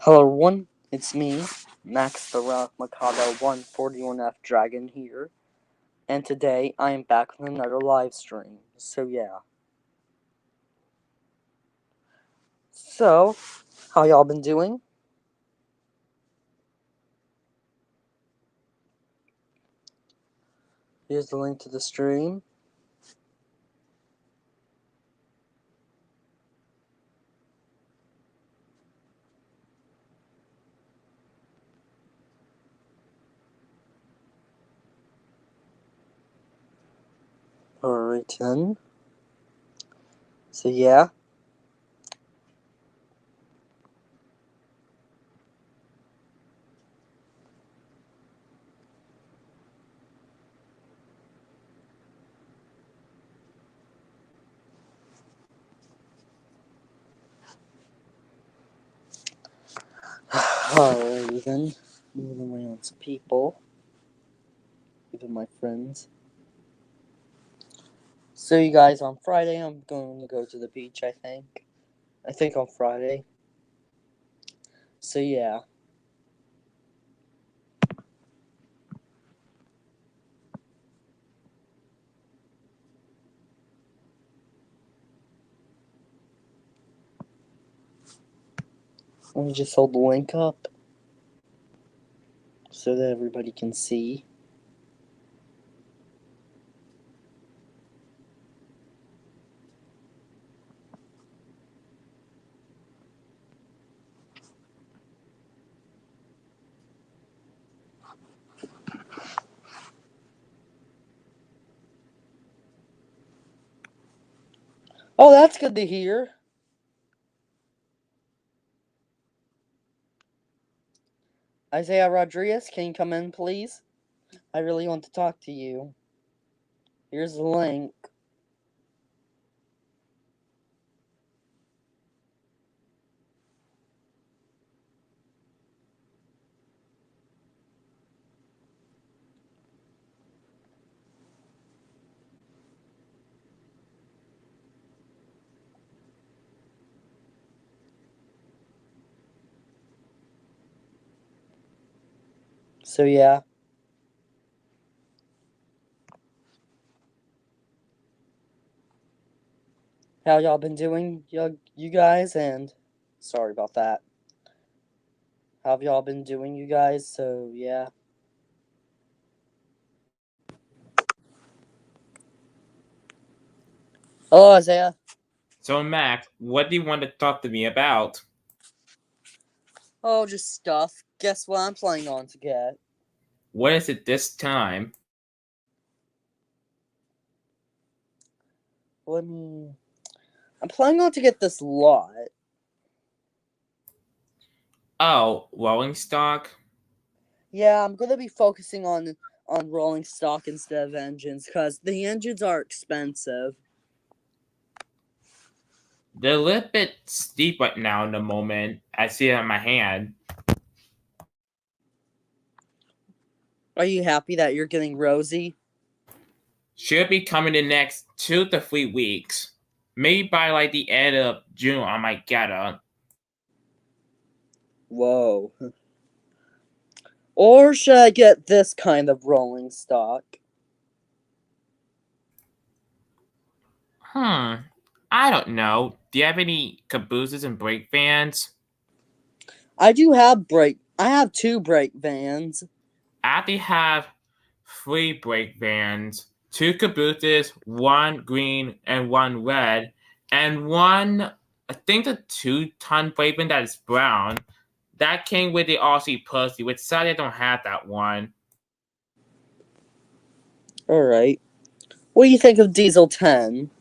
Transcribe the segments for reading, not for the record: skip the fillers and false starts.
Hello everyone, it's me, Max the Rock Mikado 141F Dragon here, and today I am back with another live stream, so yeah. So, how y'all been doing? Here's the link to the stream. Alright then. So yeah. Alrighty then. Moving away on some people. Even my friends. So you guys, on Friday I'm going to go to the beach, I think. I think on Friday. So yeah. Let me just hold the link up so that everybody can see. Oh, that's good to hear. Isaiah Rodriguez, can you come in, please? I really want to talk to you. Here's the link. So, yeah. How y'all been doing, you guys? And sorry about that. How have y'all been doing, you guys? So, yeah. Hello, Isaiah. So, Mac, what do you want to talk to me about? Oh, just stuff. Guess what I'm planning on to get? What is it this time? I'm planning on to get this lot. Oh, rolling stock? Yeah, I'm gonna be focusing on rolling stock instead of engines, because the engines are expensive. They're a little bit steep right now in the moment. I see it on my hand. Are you happy that you're getting Rosie? Should be coming in the next 2 to 3 weeks. Maybe by like the end of June I might get her. Whoa. Or should I get this kind of rolling stock? I don't know. Do you have any cabooses and brake vans? I do have I have 2 brake vans. I actually have 3 brake vans, 2 cabooses, 1 green and 1 red, and one, I think the 2-ton brake van that is brown. That came with the Aussie Pussy, which sadly I don't have that one. Alright. What do you think of Diesel 10?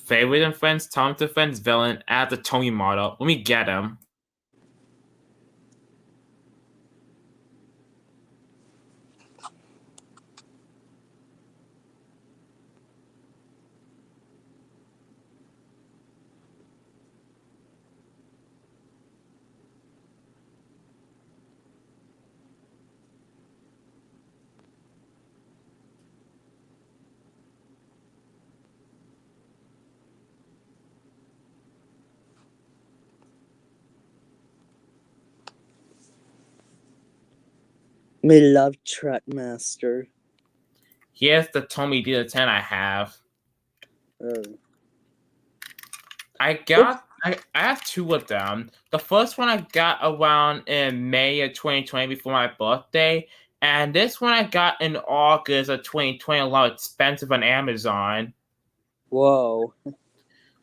Favorite and Friends, Tom to Friends villain as the Tony model. Let me get him. Me love Trackmaster. Here's the Tommy D10 I have. Oh. I have two of them. The first one I got around in May of 2020 before my birthday, and this one I got in August of 2020, a lot expensive on Amazon. Whoa.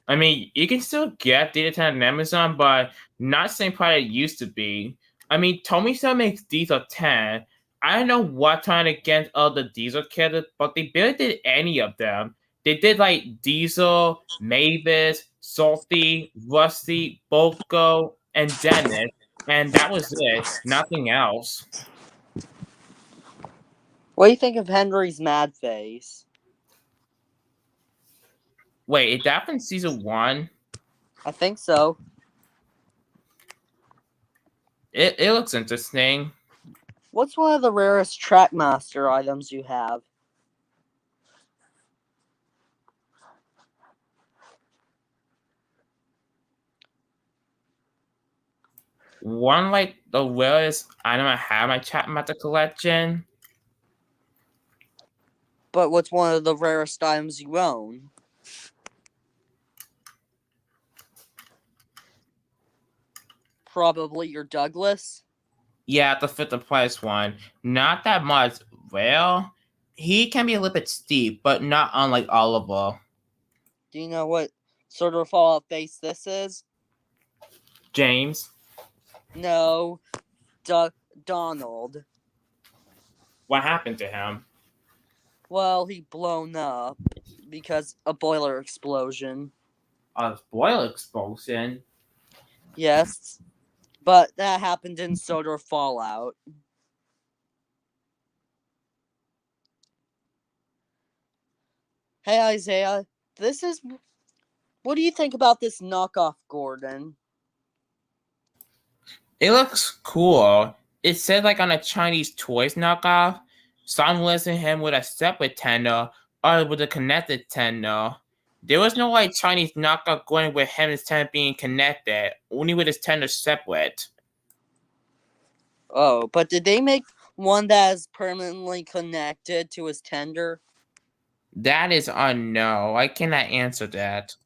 I mean, you can still get Data 10 on Amazon, but not the same price it used to be. I mean, Tommy still makes Diesel 10. I don't know what trying against all the Diesel characters, but they barely did any of them. They did like Diesel, Mavis, Salty, Rusty, Boko, and Dennis, and that was it. Nothing else. What do you think of Henry's Mad Face? Wait, is that from season 1? I think so. It looks interesting. What's one of the rarest Trackmaster items you have? One like the rarest item I have in my Trackmaster collection. But what's one of the rarest items you own? Probably your Douglas. Yeah, the fit the price one. Not that much. Well, he can be a little bit steep, but not unlike Oliver. Do you know what sort of Fallout face this is? James, No, Donald. what happened to him? Well, he blown up because a boiler explosion. A spoil explosion. Yes, but that happened in Sodor Fallout. Hey Isaiah, what do you think about this knockoff Gordon? It looks cool. It said like on a Chinese toys knockoff. Some listing him with a separate tender or with a connected tender. There was no like Chinese knockoff going with him and his tender being connected, only with his tender separate. Oh, but did they make one that is permanently connected to his tender? That is unknown. I cannot answer that.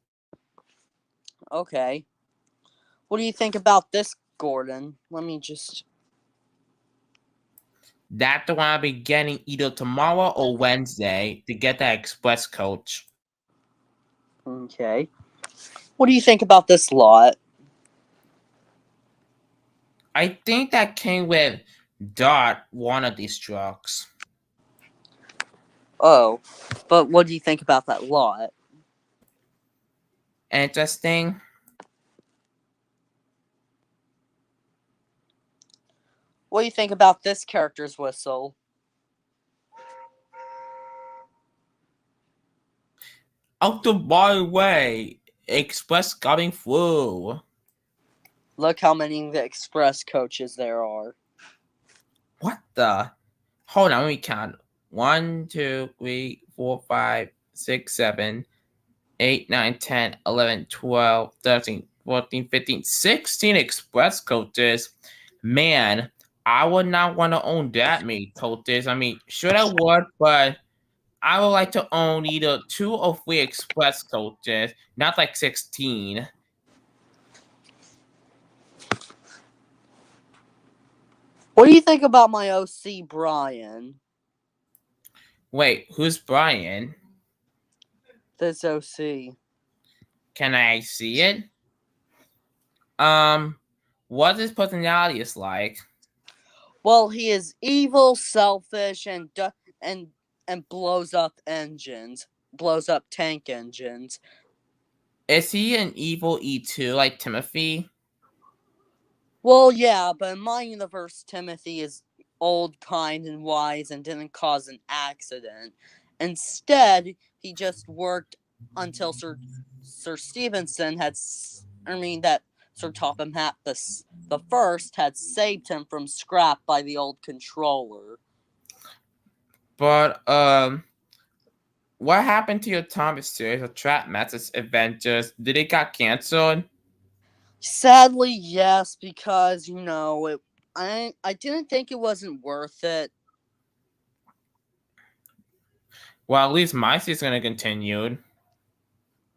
Okay. What do you think about this, Gordon? Let me just... That's the one I'll be getting either tomorrow or Wednesday to get that express coach. Okay. What do you think about this lot? I think that came with Dot, one of these trucks. Oh, but what do you think about that lot? Interesting. What do you think about this character's whistle? Out the my way. Express coming through. Look how many express coaches there are. What the? Hold on, let me count. 1, 2, 3, 4, 5, 6, 7, 8, 9, 10, 11, 12, 13, 14, 15, 16 express coaches. Man, I would not want to own that many coaches. I mean, sure I would, but I would like to own either 2 or 3 express coaches, not like 16. What do you think about my OC, Brian? Wait, who's Brian? This OC. Can I see it? What his personality is like? Well, he is evil, selfish, and blows up engines. Blows up tank engines. Is he an evil E2 like Timothy? Well, yeah, but in my universe, Timothy is old, kind, and wise and didn't cause an accident. Instead, he just worked until Sir Stevenson had... that Sir Topham Hatt the First had saved him from scrap by the old controller. But, what happened to your Thomas series of Trackmaster's Adventures? Did it got canceled? Sadly, yes, because, it I didn't think it wasn't worth it. Well, at least my season gonna continue.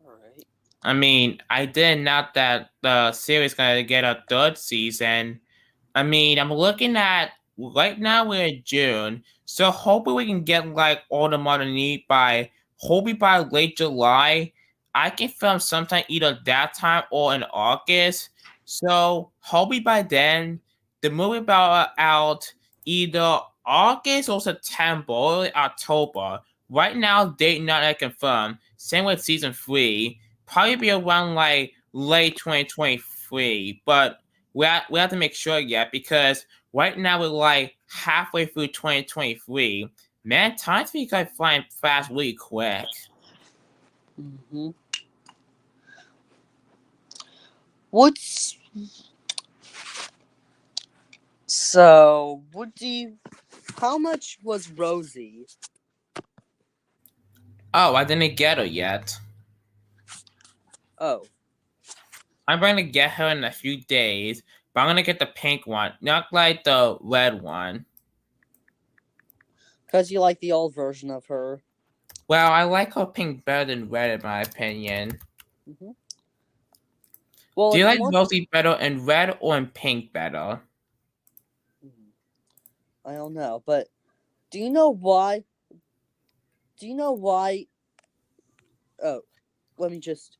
Alright. I mean, I did not that the series gonna get a third season. I mean, I'm looking at right now we're in June, so hopefully we can get like all the modern need by hopefully by late July. I can film sometime either that time or in August. So hopefully by then the movie about out either August or September or October. Right now, date not yet confirmed. Same with season 3. Probably be around like late 2023, but we have to make sure yet because right now we're like halfway through 2023. Man, time's been like flying fast really quick. Mm-hmm. What's so? What do you? How much was Rosie? Oh, I didn't get her yet. Oh, I'm going to get her in a few days, but I'm going to get the pink one, not like the red one. because you like the old version of her. Well, I like her pink better than red in my opinion. Mm-hmm. Well, Do if you you like want, Rosie better in red or in pink better? I don't know, but do you know why? Do you know why? Oh, let me just.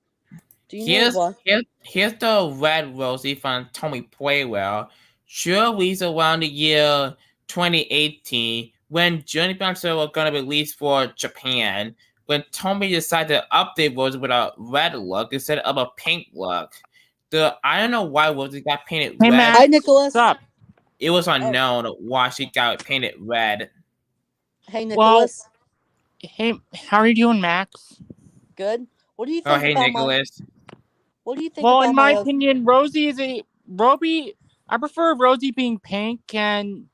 Do you know why? Here's the red Rosie from Tommy Playwell. She released around the year 2018 when Journey Bouncer was gonna be released for Japan. When Tommy decided to update Rosie with a red look instead of a pink look. I don't know why Rosie got painted Hey, red. Max. Hi, Nicholas. What's up? It was unknown why she got painted red. Hey, Well, Nicholas. hey, how are you doing, Max? Good. What do you Oh, think hey, about Nicholas. What do you think Well, about in my opinion, Rosie. I prefer Rosie being pink and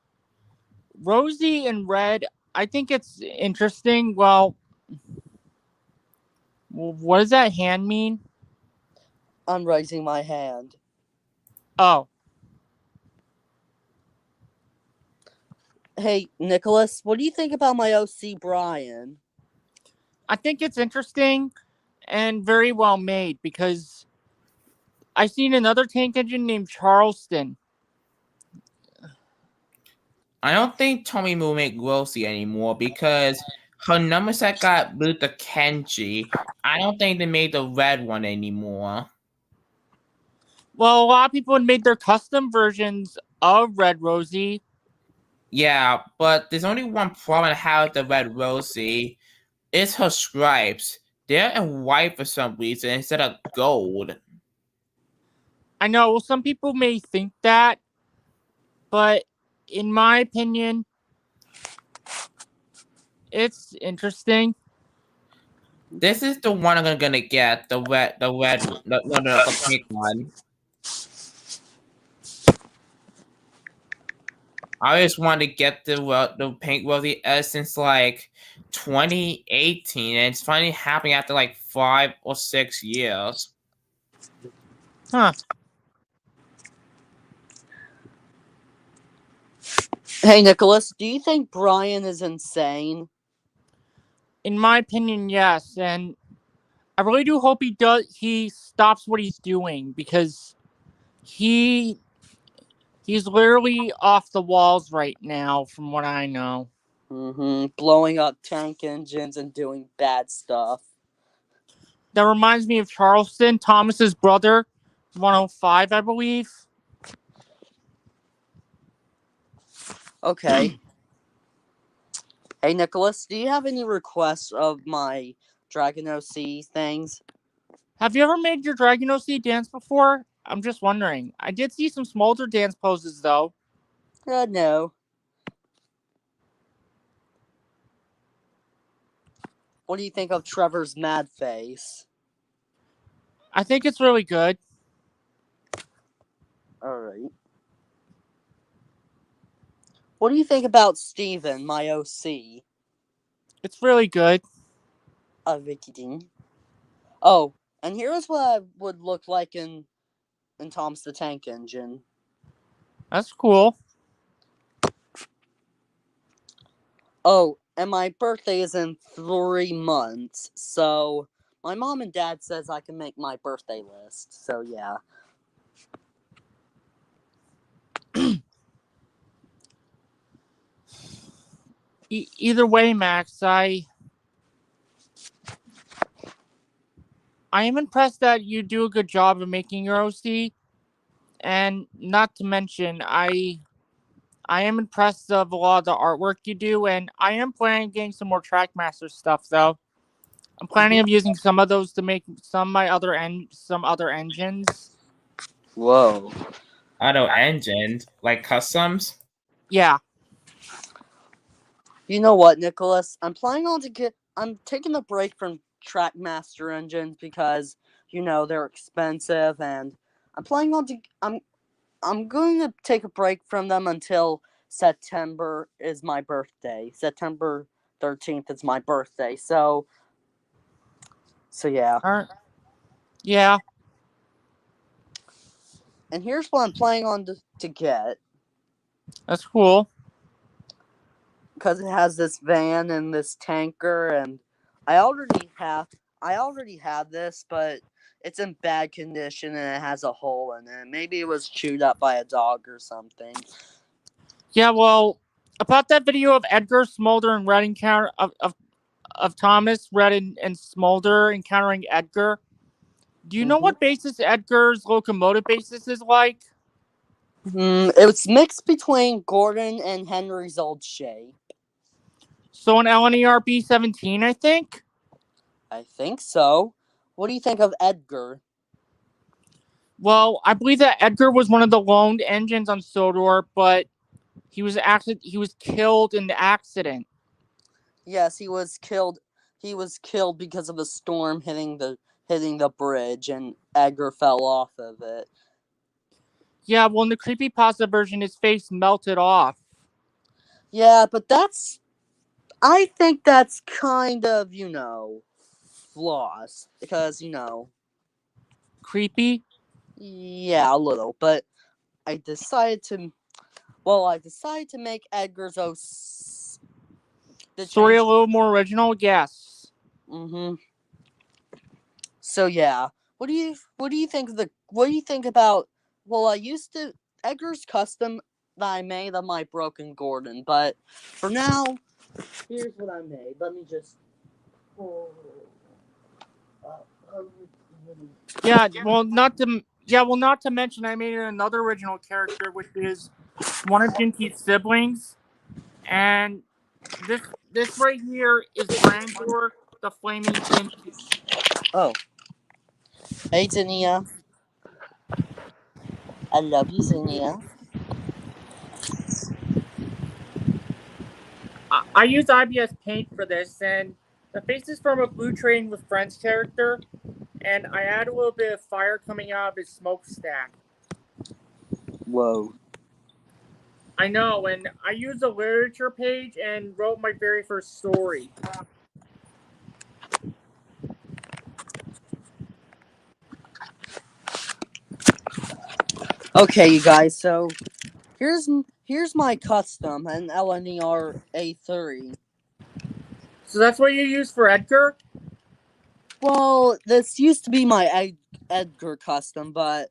Rosie in red. I think it's interesting. Well, what does that hand mean? I'm raising my hand. Oh, Hey, Nicholas. What do you think about my OC Brian? I think it's interesting and very well made because I've seen another tank engine named Charleston. I don't think Tommy will make Rosie anymore because her number set got moved to Kenji. I don't think they made the red one anymore. Well, a lot of people have made their custom versions of Red Rosie. Yeah, but there's only one problem I have with the red Rosie. It's her stripes. They're in white for some reason instead of gold. I know some people may think that, but in my opinion, it's interesting. This is the one I'm gonna get. The pink one. I just wanted to get the pink Rosie since like 2018, and it's finally happening after like 5 or 6 years. Huh. Hey, Nicholas. Do you think Brian is insane? In my opinion, yes, and I really do hope he stops what he's doing because he's literally off the walls right now from what I know. Mm-hmm. Blowing up tank engines and doing bad stuff. That reminds me of Charleston, Thomas's brother, 105, I believe. Okay. Hey, Nicholas. Do you have any requests of my Dragon OC things? Have you ever made your Dragon OC dance before? I'm just wondering. I did see some Smolder dance poses, though. No. What do you think of Trevor's mad face? I think it's really good. Alright. What do you think about Steven, my OC? It's really good. Vicky. Oh, and here's what I would look like in Tom's the Tank Engine. That's cool. Oh, and my birthday is in 3 months, so my mom and dad says I can make my birthday list. So yeah. Either way, Max, I am impressed that you do a good job of making your OC, and not to mention, I am impressed of a lot of the artwork you do, and I am planning on getting some more Trackmaster stuff though. I'm planning on using some of those to make some other engines. Whoa. Auto engines, like customs. Yeah. You know what, Nicholas? I'm taking a break from Trackmaster engines because they're expensive, and I'm planning on to. I'm going to take a break from them until September is my birthday. September 13th is my birthday. So yeah. Yeah. And here's what I'm planning on to get, That's cool. because it has this van and this tanker, and I already have this, but it's in bad condition and it has a hole in it. Maybe it was chewed up by a dog or something. Yeah, well, about that video of Edgar, Smolder, and Red encounter of Thomas, Red, and Smolder encountering Edgar. Do you know what basis Edgar's locomotive basis is like? It was mixed between Gordon and Henry's old shape. So an LNER B-17, I think? I think so. What do you think of Edgar? Well, I believe that Edgar was one of the loaned engines on Sodor, but he was killed in the accident. Yes, he was killed. He was killed because of a storm hitting the bridge, and Edgar fell off of it. Yeah, well, in the creepypasta version, his face melted off. Yeah, but I think that's kind of, flaws. Because, Creepy? yeah, a little. But I decided to make Edgar's Story a little more original? Yes. So yeah. What do you think about, well, Edgar's custom that I made of my broken Gordon, but for now, here's what I made. Let me just Yeah, well, not to mention, I made another original character, which is one of Jinki's siblings, and this right here is Brandor, the Flaming Jinki. Oh. Hey, Zinnia. I love you, Zinnia. I use IBS Paint for this, and the face is from a Blue Train with Friends character, and I add a little bit of fire coming out of his smokestack. Whoa. I know, and I used a literature page and wrote my very first story. Okay, you guys, so here's my custom, an LNER A3. So that's what you use for Edgar? Well, this used to be my Edgar custom, but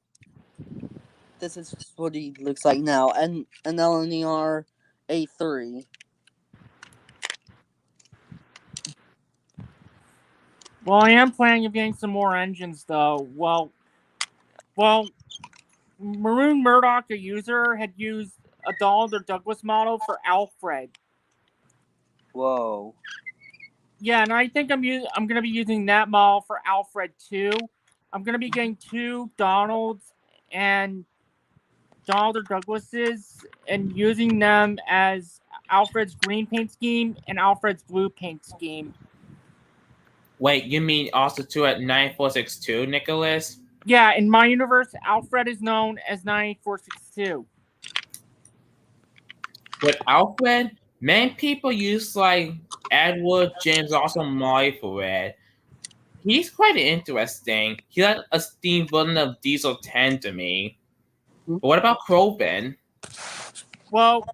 this is what he looks like now, and an LNER A3. Well, I am planning on getting some more engines, though. Well, Maroon Murdoch, a user, had used a Donald or Douglas model for Alfred. Whoa. Yeah, and I think I'm going to be using that model for Alfred too. I'm going to be getting 2 Donalds and Donald or Douglases and using them as Alfred's green paint scheme and Alfred's blue paint scheme. Wait, you mean also 2 at 9462, Nicholas? Yeah, in my universe, Alfred is known as 9462. With Alfred, many people use like Edward James, also Molly for it. He's quite interesting. He's like a steam version of Diesel 10 to me. But what about Crowben? Well,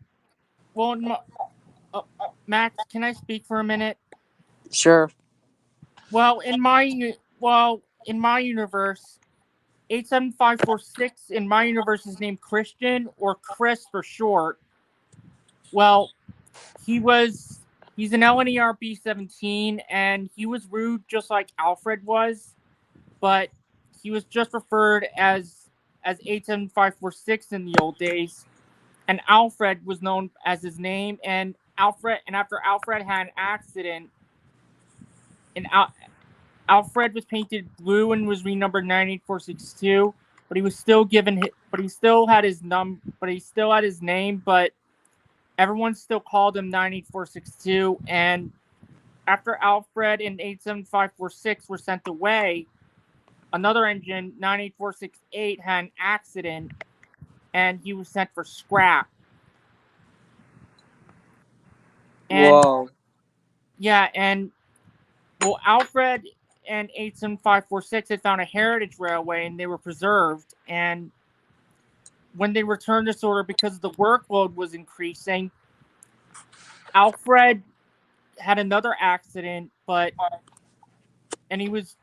Max, can I speak for a minute? Sure. Well, in my universe, 87546 in my universe is named Christian, or Chris for short. Well, he's an LNER B-17, and he was rude just like Alfred was, but he was just referred as 87546 in the old days, and Alfred was known as his name. And after Alfred had an accident, and Alfred was painted blue and was renumbered 98462, but he was still but he still had his name, but everyone still called him 98462. And after Alfred and 87546 were sent away, another engine, 98468, had an accident, and he was sent for scrap. And Whoa. yeah, and well, Alfred and 87546 had found a heritage railway, and they were preserved. And when they returned this order, because the workload was increasing, Alfred had another accident, and he was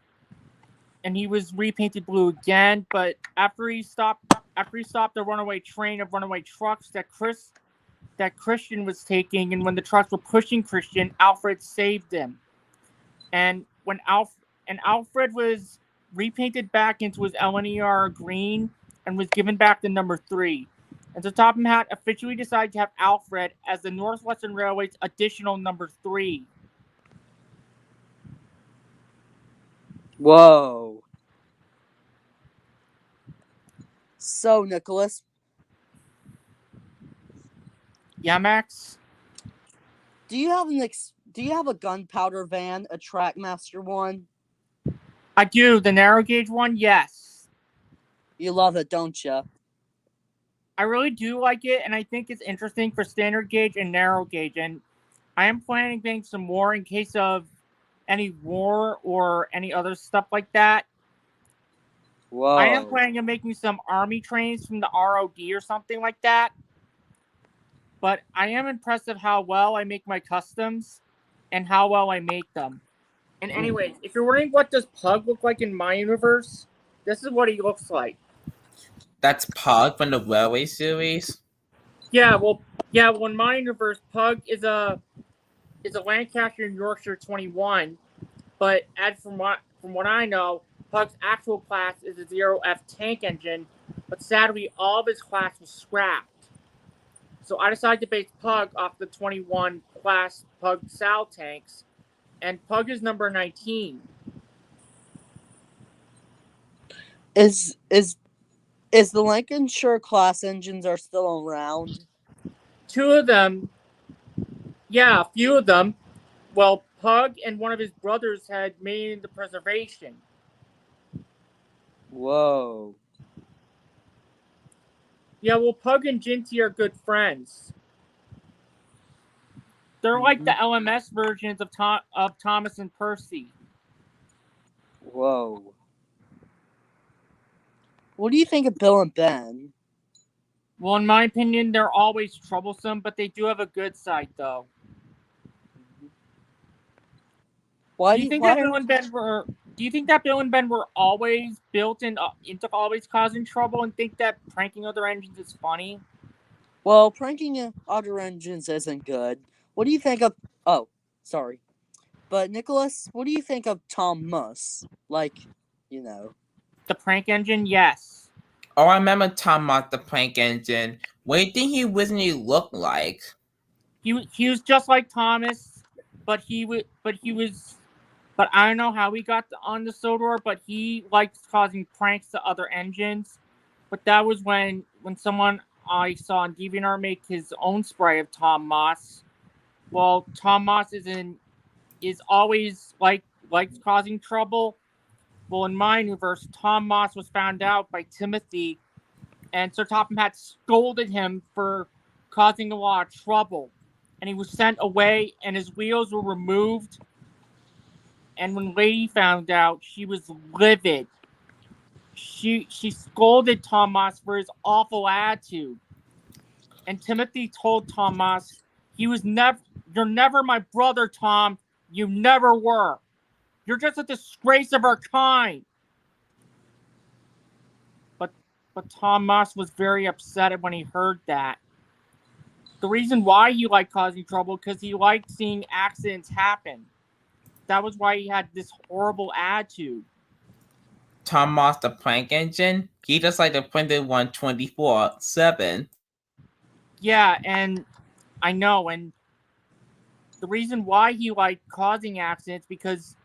repainted blue again. But after he stopped the runaway train of runaway trucks that Christian was taking, and when the trucks were pushing Christian, Alfred saved him. And when Alfred was repainted back into his LNER green and was given back the number 3. And so Topham Hatt officially decided to have Alfred as the Northwestern Railway's additional number 3. Whoa. So, Nicholas, Yeah, Max? do you have a gunpowder van, a Trackmaster one? I do. The narrow gauge one, yes. You love it, don't you? I really do like it, and I think it's interesting for standard gauge and narrow gauge. And I am planning getting some more in case of any war or any other stuff like that. Whoa. I am planning on making some army trains from the ROD or something like that. But I am impressed of how well I make my customs and how well I make them. And anyways, if you're wondering what does Pug look like in my universe, this is what he looks like. That's Pug from the Railway series. Yeah, in my universe, Pug is a Lancaster and Yorkshire 21, but from what I know, Pug's actual class is a 0F tank engine, but sadly all of his class was scrapped. So I decided to base Pug off the 21 class Pug Sal tanks, and Pug is number 19. Is the Lancashire class engines are still around? 2 of them, yeah, a few of them. Well, Pug and one of his brothers had made it into preservation. Whoa. Yeah, well, Pug and Ginty are good friends. They're like the LMS versions of Thomas and Percy. Whoa. What do you think of Bill and Ben? Well, in my opinion, they're always troublesome, but they do have a good side, though. Do you think that Bill and Ben were always built into always causing trouble, and think that pranking other engines is funny? Well, pranking other engines isn't good. What do you think of... Oh, sorry. But, Nicholas, what do you think of Tom Muss? Like, you know. The prank engine, yes. Oh, I remember Tom Mott, the prank engine. What do you think he originally looked like? He was just like Thomas, but I don't know how he got on the Sodor, but he liked causing pranks to other engines. But that was when someone I saw on DeviantArt make his own spray of Tom Moss. Well, Tom Moss is always likes causing trouble. Well, in my universe, Tom Moss was found out by Timothy, and Sir Topham Hatt scolded him for causing a lot of trouble. And he was sent away, and his wheels were removed. And when Lady found out, she was livid. She scolded Tom Moss for his awful attitude. And Timothy told Tom Moss he was never You're never my brother, Tom. You never were. You're just a disgrace of our kind. But Tom Moss was very upset when he heard that. The reason why he liked causing trouble because he liked seeing accidents happen. That was why he had this horrible attitude. Tom Moss, the prank engine, he just like the printed one 24/7. Yeah, and I know, and the reason why he liked causing accidents because,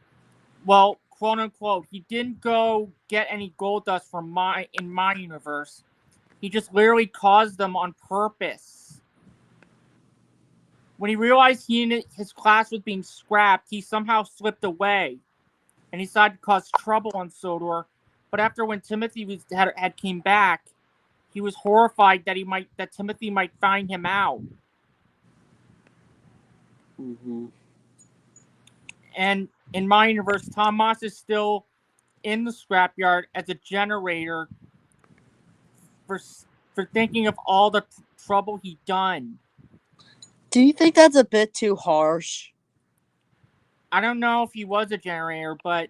well, quote unquote, he didn't go get any gold dust in my universe. He just literally caused them on purpose. When he realized he and his class was being scrapped, he somehow slipped away, and he decided to cause trouble on Sodor. But after when Timothy had came back, he was horrified that Timothy might find him out. Mm-hmm. And in my universe, Tom Moss is still in the scrapyard as a generator for thinking of all the trouble he done. Do you think that's a bit too harsh? I don't know if he was a generator, but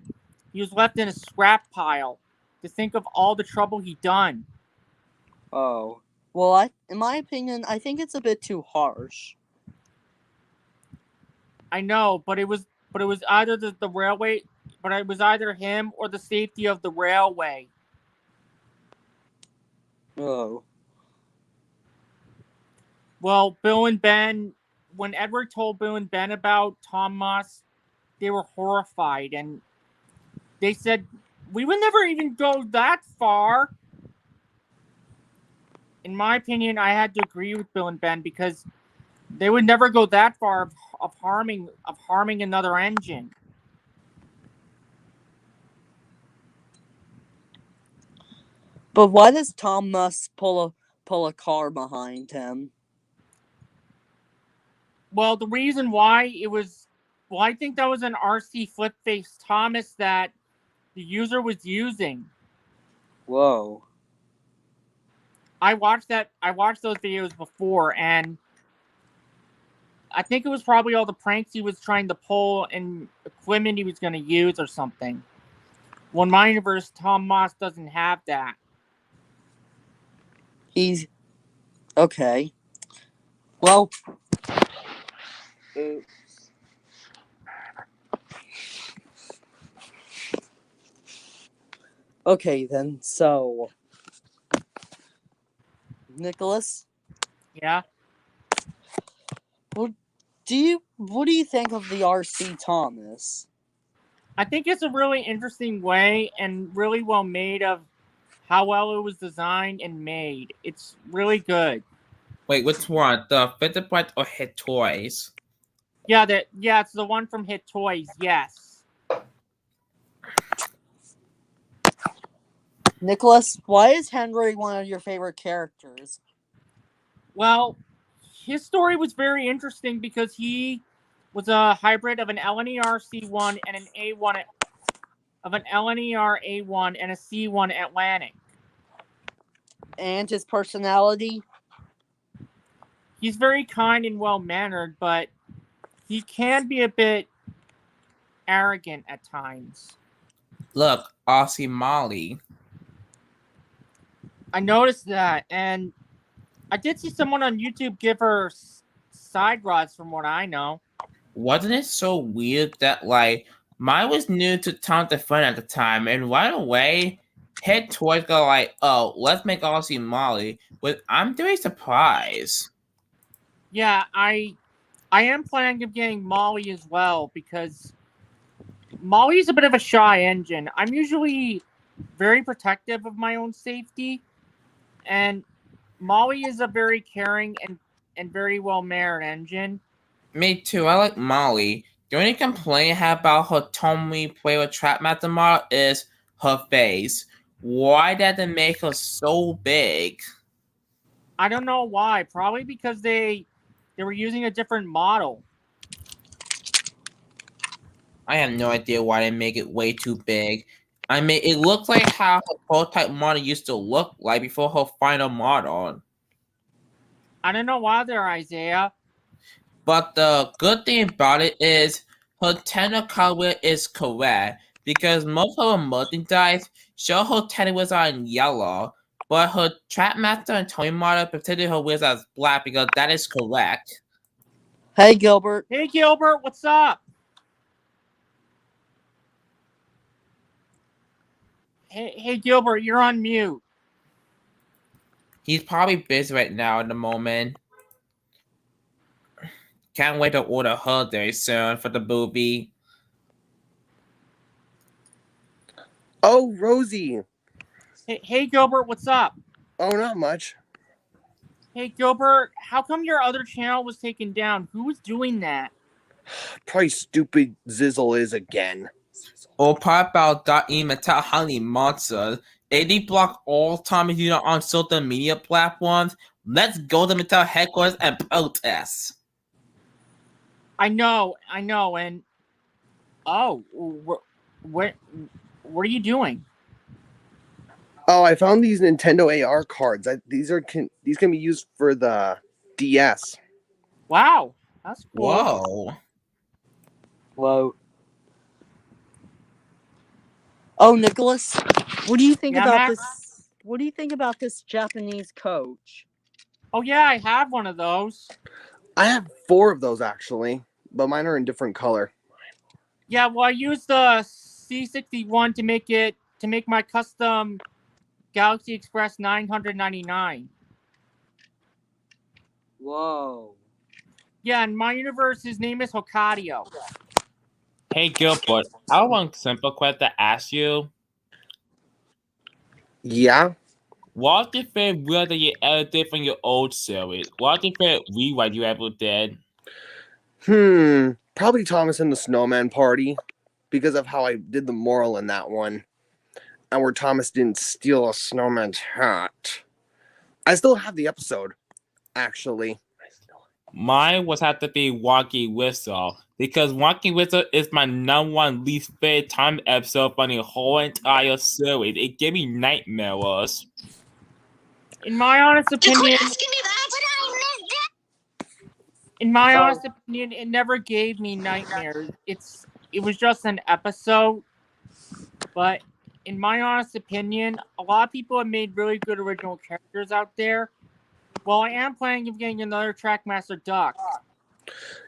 he was left in a scrap pile to think of all the trouble he done. Oh. Well, in my opinion, I think it's a bit too harsh. I know, but it was either the railway, but it was either him or the safety of the railway. Oh. Well, Bill and Ben, when Edward told Bill and Ben about Tom Moss, they were horrified, and they said, we would never even go that far. In my opinion, I had to agree with Bill and Ben because they would never go that far of harming another engine. But why does Tom Moss pull a car behind him? Well, the reason why I think that was an RC Flipface Thomas that the user was using. Whoa. I watched those videos before, and I think it was probably all the pranks he was trying to pull and equipment he was going to use or something. Well, in my universe, Tom Moss doesn't have that. He's... Okay. Well... Oops. Okay, then, so... Nicholas? Yeah? What do you think of the RC Thomas? I think it's a really interesting way and really well made of how well it was designed and made. It's really good. Wait, which one? The Fitbit or Hit Toys? Yeah, it's the one from Hit Toys, yes. Nicholas, why is Henry one of your favorite characters? Well, his story was very interesting because he was a hybrid of an LNER C1 and an A1 of an LNER A1 and a C1 Atlantic. And his personality? He's very kind and well-mannered, but he can be a bit arrogant at times. Look, Aussie Molly. I noticed that, and I did see someone on YouTube give her side rods from what I know. Wasn't it so weird that, like, mine was new to Tom the Friend at the time, and right away, Head Toys go like, oh, let's make Aussie Molly, but I'm very surprised. Yeah, I am planning on getting Molly as well, because Molly is a bit of a shy engine. I'm usually very protective of my own safety, and Molly is a very caring and very well-mannered engine. Me too, I like Molly. The only complaint I have about her Tommy play with Trap Master model is her face. Why did they make her so big? I don't know why. Probably because they were using a different model. I have no idea why they make it way too big. I mean, it looks like how her prototype model used to look like before her final model. I don't know why there, Isaiah. But the good thing about it is her tenor color is correct because most of her merchandise show her tenor wheels are in yellow, but her Trackmaster and Toy model pretended her wheels as black because that is correct. Hey, Gilbert. Hey, Gilbert, what's up? Hey, Gilbert, you're on mute. He's probably busy right now at the moment. Can't wait to order her very soon for the movie. Oh, Rosie. Hey, Gilbert, what's up? Oh, not much. Hey, Gilbert, how come your other channel was taken down? Who was doing that? Probably stupid Zizzle is again. Or part about Metal Honey Monsters. They block all time if you're on social media platforms. Let's go to Metal headquarters and protest. I know, and what are you doing? Oh, I found these Nintendo AR cards. These can be used for the DS. Wow, that's cool. Whoa. Whoa. Oh, Nicholas, what do you think Yeah, about Max? this? What do you think about this Japanese coach? Oh yeah, I have one of those. I have 4 of those actually, but mine are in different color. Yeah, well, I used the C61 to make my custom Galaxy Express 999. Whoa. Yeah, in my universe, his name is Hokadio. Hey Gilbert, I have one simple question to ask you. Yeah. What's your favorite wheel that you ever did from your old series? What's your favorite rewrite you ever did? Probably Thomas and the Snowman Party because of how I did the moral in that one. And where Thomas didn't steal a snowman's hat. I still have the episode, actually. Mine was have to be Wonky Whistle because Wonky Whistle is my #1 least favorite time episode from the whole entire series. It gave me nightmares. In my honest opinion, it never gave me nightmares. It was just an episode, but in my honest opinion, a lot of people have made really good original characters out there. Well, I am planning on getting another Trackmaster Duck.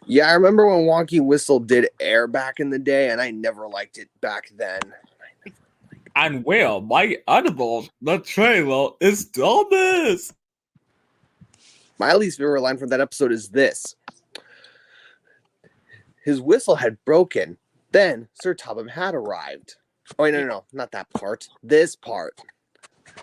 Yeah, I remember when Wonky Whistle did air back in the day, and I never liked it back then. And well, my animals, the trailer is Thomas. My least favorite line from that episode is this. His whistle had broken. Then Sir Topham had arrived. Oh, wait, no, not that part. This part.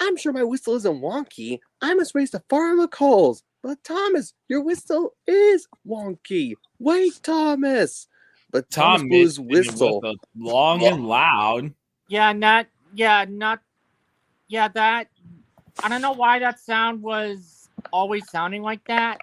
I'm sure my whistle isn't wonky. I must race to Farmer McColl's. But Thomas, your whistle is wonky. Wait, Thomas. But Thomas blew his whistle long and loud. That. I don't know why that sound was always sounding like that.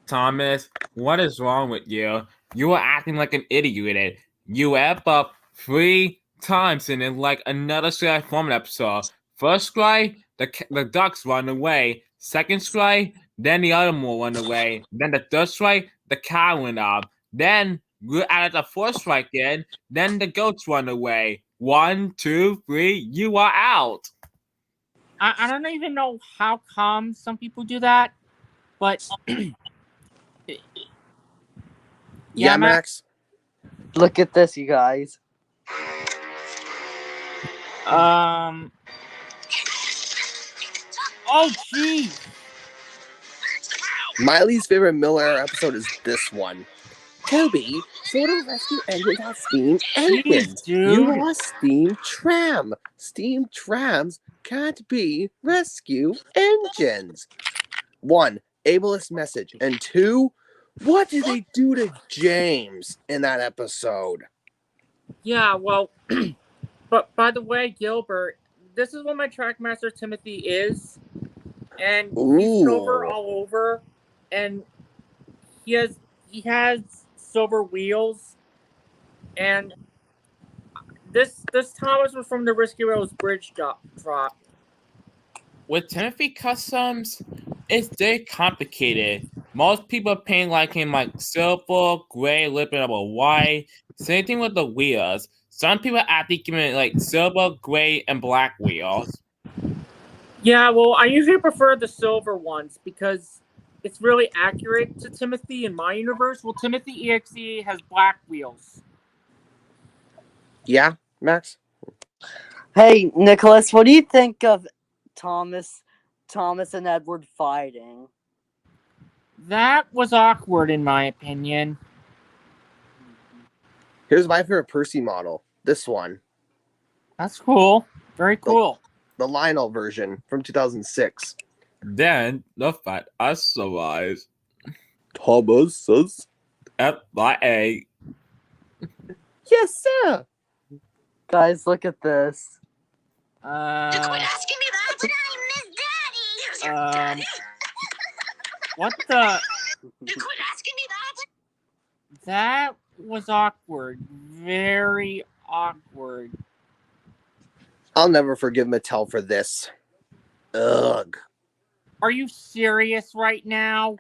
Thomas, what is wrong with you? You are acting like an idiot. You F up 3 times and then like another Sky Format episode. First strike, the ducks run away. Second strike, then the other more run away. Then the third strike, the cow went up. Then we're at the fourth strike again. Then the goats run away. 1, 2, 3, you are out. I don't even know how come some people do that, but yeah, Max. Look at this, you guys. Oh, geez. My least favorite Miller episode is this one. Toby, sort of rescue engine has steam engines. You lost steam tram. Steam trams can't be rescue engines. 1, ableist message. And 2, what did they do to James in that episode? Yeah, well, but by the way, Gilbert, this is what my Trackmaster Timothy is. And he's silver all over. And he has silver wheels. And this Thomas was from the Risky Rose Bridge drop. With Timothy Customs, it's very complicated Most people paint like him like silver, gray, a little bit of a white. Same thing with the wheels. Some people actually give it like silver, gray, and black wheels. Yeah, well, I usually prefer the silver ones because it's really accurate to Timothy in my universe. Well, Timothy EXE has black wheels. Yeah, Max? Hey, Nicholas, what do you think of Thomas and Edward fighting? That was awkward in my opinion. Here's my favorite Percy model. This one. That's cool. Very cool. The Lionel version from 2006. Then the fight survives. Thomas says, FYA. yes, sir. Guys, look at this. Quit asking me that, and I miss Daddy. Who's your daddy? What the? You quit asking me that. That was awkward. Very awkward. I'll never forgive Mattel for this. Ugh. Are you serious right now?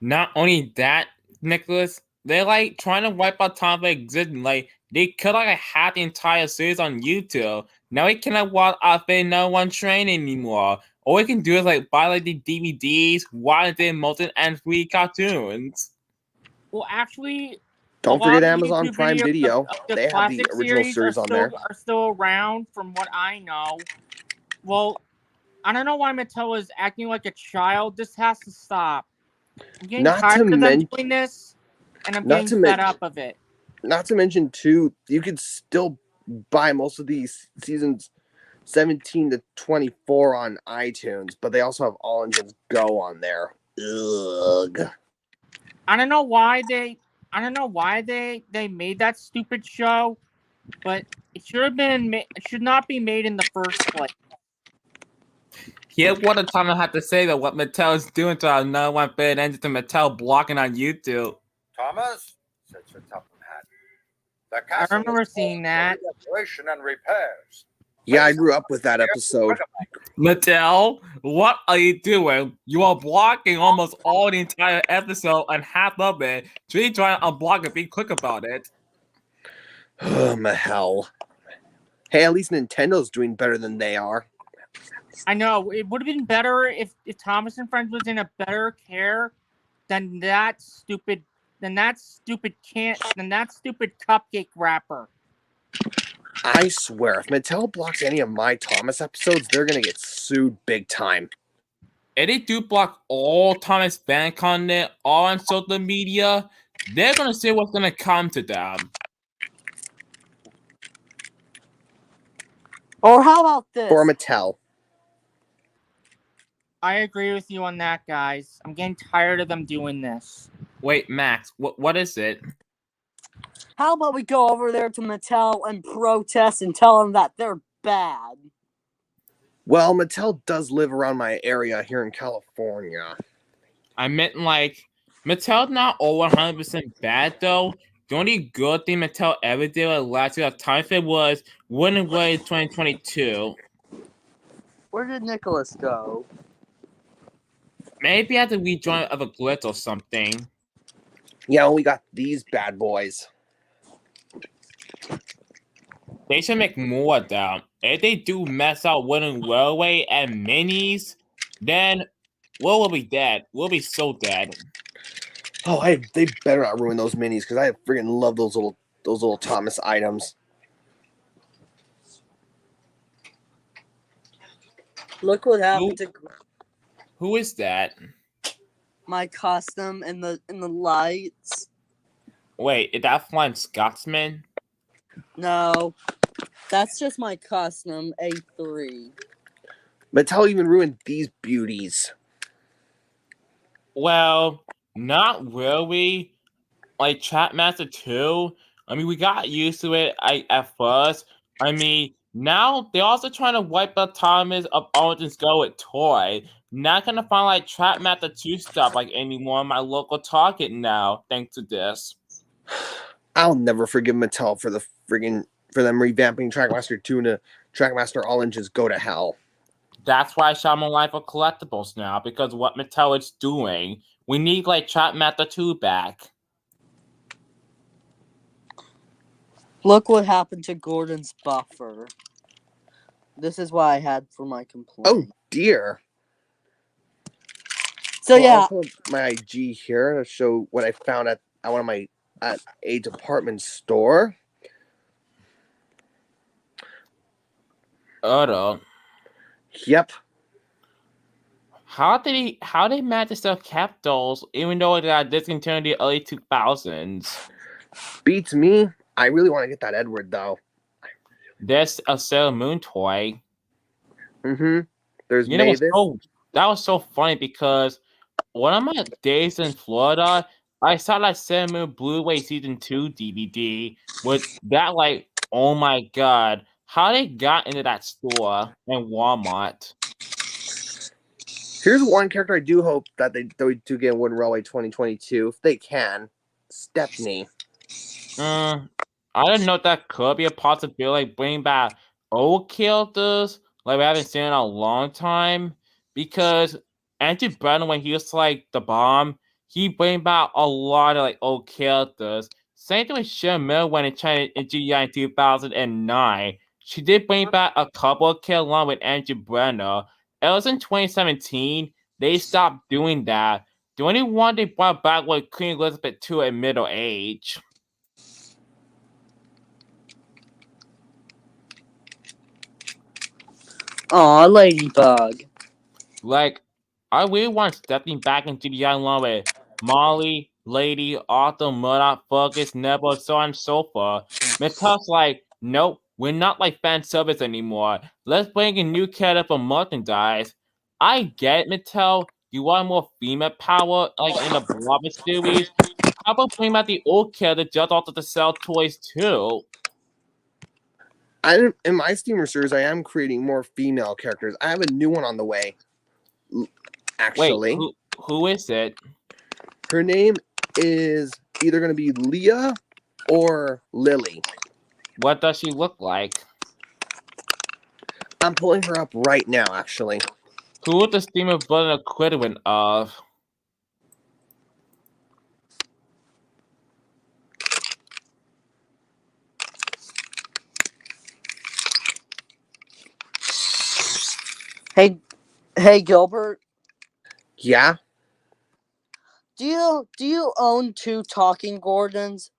Not only that, Nicholas, they're like trying to wipe out Tom from existence. Like they cut like half the entire series on YouTube. Now we cannot watch Outfit No One Train anymore. All we can do is like buy like the DVDs, watch the multi and free cartoons. Well, actually, Don't a lot forget of the Amazon YouTube Prime videos Video. of the They have the classic original series on there. Are still around, from what I know. Well, I don't know why Mattel is acting like a child. This has to stop. I'm getting Not tired to of them men- doing this, and I'm not getting to men- fed up of it. Not to mention, too, you could still buy most of these seasons 17 to 24 on iTunes, but they also have All Engines Go on there. Ugh. I don't know why they made that stupid show, but it should not be made in the first place. Here's what the time I have to say that what Mattel is doing to our No One Fit Engine to Mattel blocking on YouTube. Thomas, sit your Topham hat. The I castle remember is seeing full that. of restoration and repairs. Yeah, I grew up with that episode. Mattel, what are you doing? You are blocking almost all the entire episode and half of it. Really trying to unblock it, be quick about it. Oh, my hell. Hey, at least Nintendo's doing better than they are. I know it would have been better if Thomas and Friends was in a better care than that stupid cupcake wrapper. I swear, if Mattel blocks any of my Thomas episodes, they're gonna get sued big time. If they do block all Thomas fan content all on social media, they're gonna see what's gonna come to them. Or how about this? For Mattel. I agree with you on that, guys. I'm getting tired of them doing this. Wait, Max, what is it? How about we go over there to Mattel and protest and tell them that they're bad? Well, Mattel does live around my area here in California. I meant like Mattel's not all 100% bad though. The only good thing Mattel ever did last year time fit was winning away 2022. Where did Nicholas go? Maybe I have to rejoin other glitch or something. Yeah, we got these bad boys. They should make more of them. If they do mess up winning railway and minis, then we'll be dead. We'll be so dead. Oh, they better not ruin those minis because I freaking love those little Thomas items. Look what happened to Who is that? my custom in the lights. Wait, is that Flying Scotsman? No, that's just my custom A3. Mattel even ruined these beauties. Well, not really. Like Chatmaster 2, I mean, we got used to it at first. I mean, now they're also trying to wipe out Thomas of Origins Go with Toy. Not gonna find like Trapmaster 2 stuff like anymore in my local Target now, thanks to this. I'll never forgive Mattel for them revamping Trackmaster 2 into Trackmaster All Engines Go to Hell. That's why Shaman Life are collectibles now, because what Mattel is doing. We need like Trap Master 2 back. Look what happened to Gordon's buffer. This is what I had for my complaint. Oh dear. So yeah, I'll put my IG here to show what I found at a department store. Otto. Yep. How did they manage to sell Capitals even though it got discontinued in the early 2000s? Beats me. I really want to get that Edward though. There's a Sailor Moon toy. Mm-hmm. There's You know, Mavis. that was so funny because one of my days in Florida, I saw that Sailor Moon Blu-ray Season 2 DVD with that, like, oh my god, how they got into that store in Walmart. Here's one character I do hope that they do get in Wooden Railway 2022, if they can. Stephanie. I didn't know that could be a possibility, like bringing back old characters like we haven't seen in a long time. Because Andrew Brennan, when he was like the bomb, he bring back a lot of like old characters. Same thing with Sharon Miller when it tried in GDI in 2009. She did bring back a couple of characters along with Andrew Brenner. It was in 2017. They stopped doing that. The only one they brought back was Queen Elizabeth II at middle age. Aw, Ladybug. Like, I really want Stephanie back into the young along with Molly, Lady, Arthur, Murdoch, Fergus, Nebula, so on and so forth. Mattel's like, nope, we're not like fan service anymore. Let's bring a new character for merchandise. I get it, Mattel. You want more female power, like in the Blobbit series. How about bring back the old character just also to sell toys too? In my Steamer series, I am creating more female characters. I have a new one on the way. Actually. Wait, who is it? Her name is either going to be Leah or Lily. What does she look like? I'm pulling her up right now, actually. Who would the Steamer version equivalent of? Hey Gilbert, Yeah? do you own 2 talking Gordons?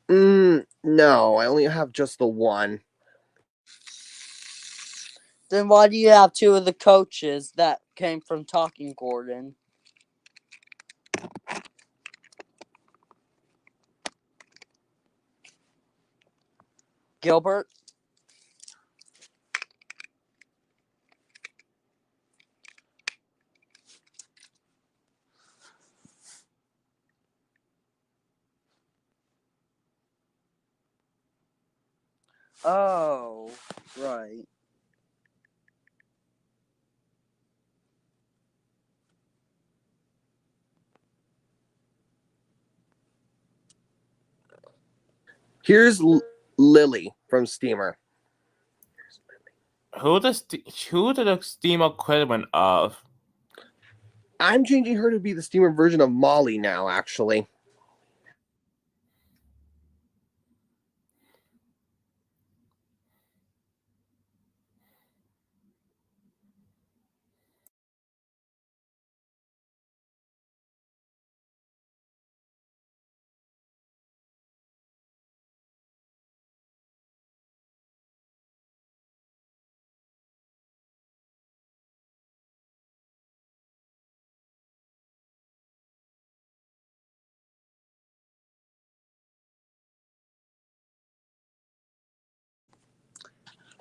No, I only have just the one. Then why do you have 2 of the coaches that came from Talking Gordon? Gilbert? Oh, right. Here's Lily from Steamer. Who the Steamer equivalent of? I'm changing her to be the Steamer version of Molly now, actually.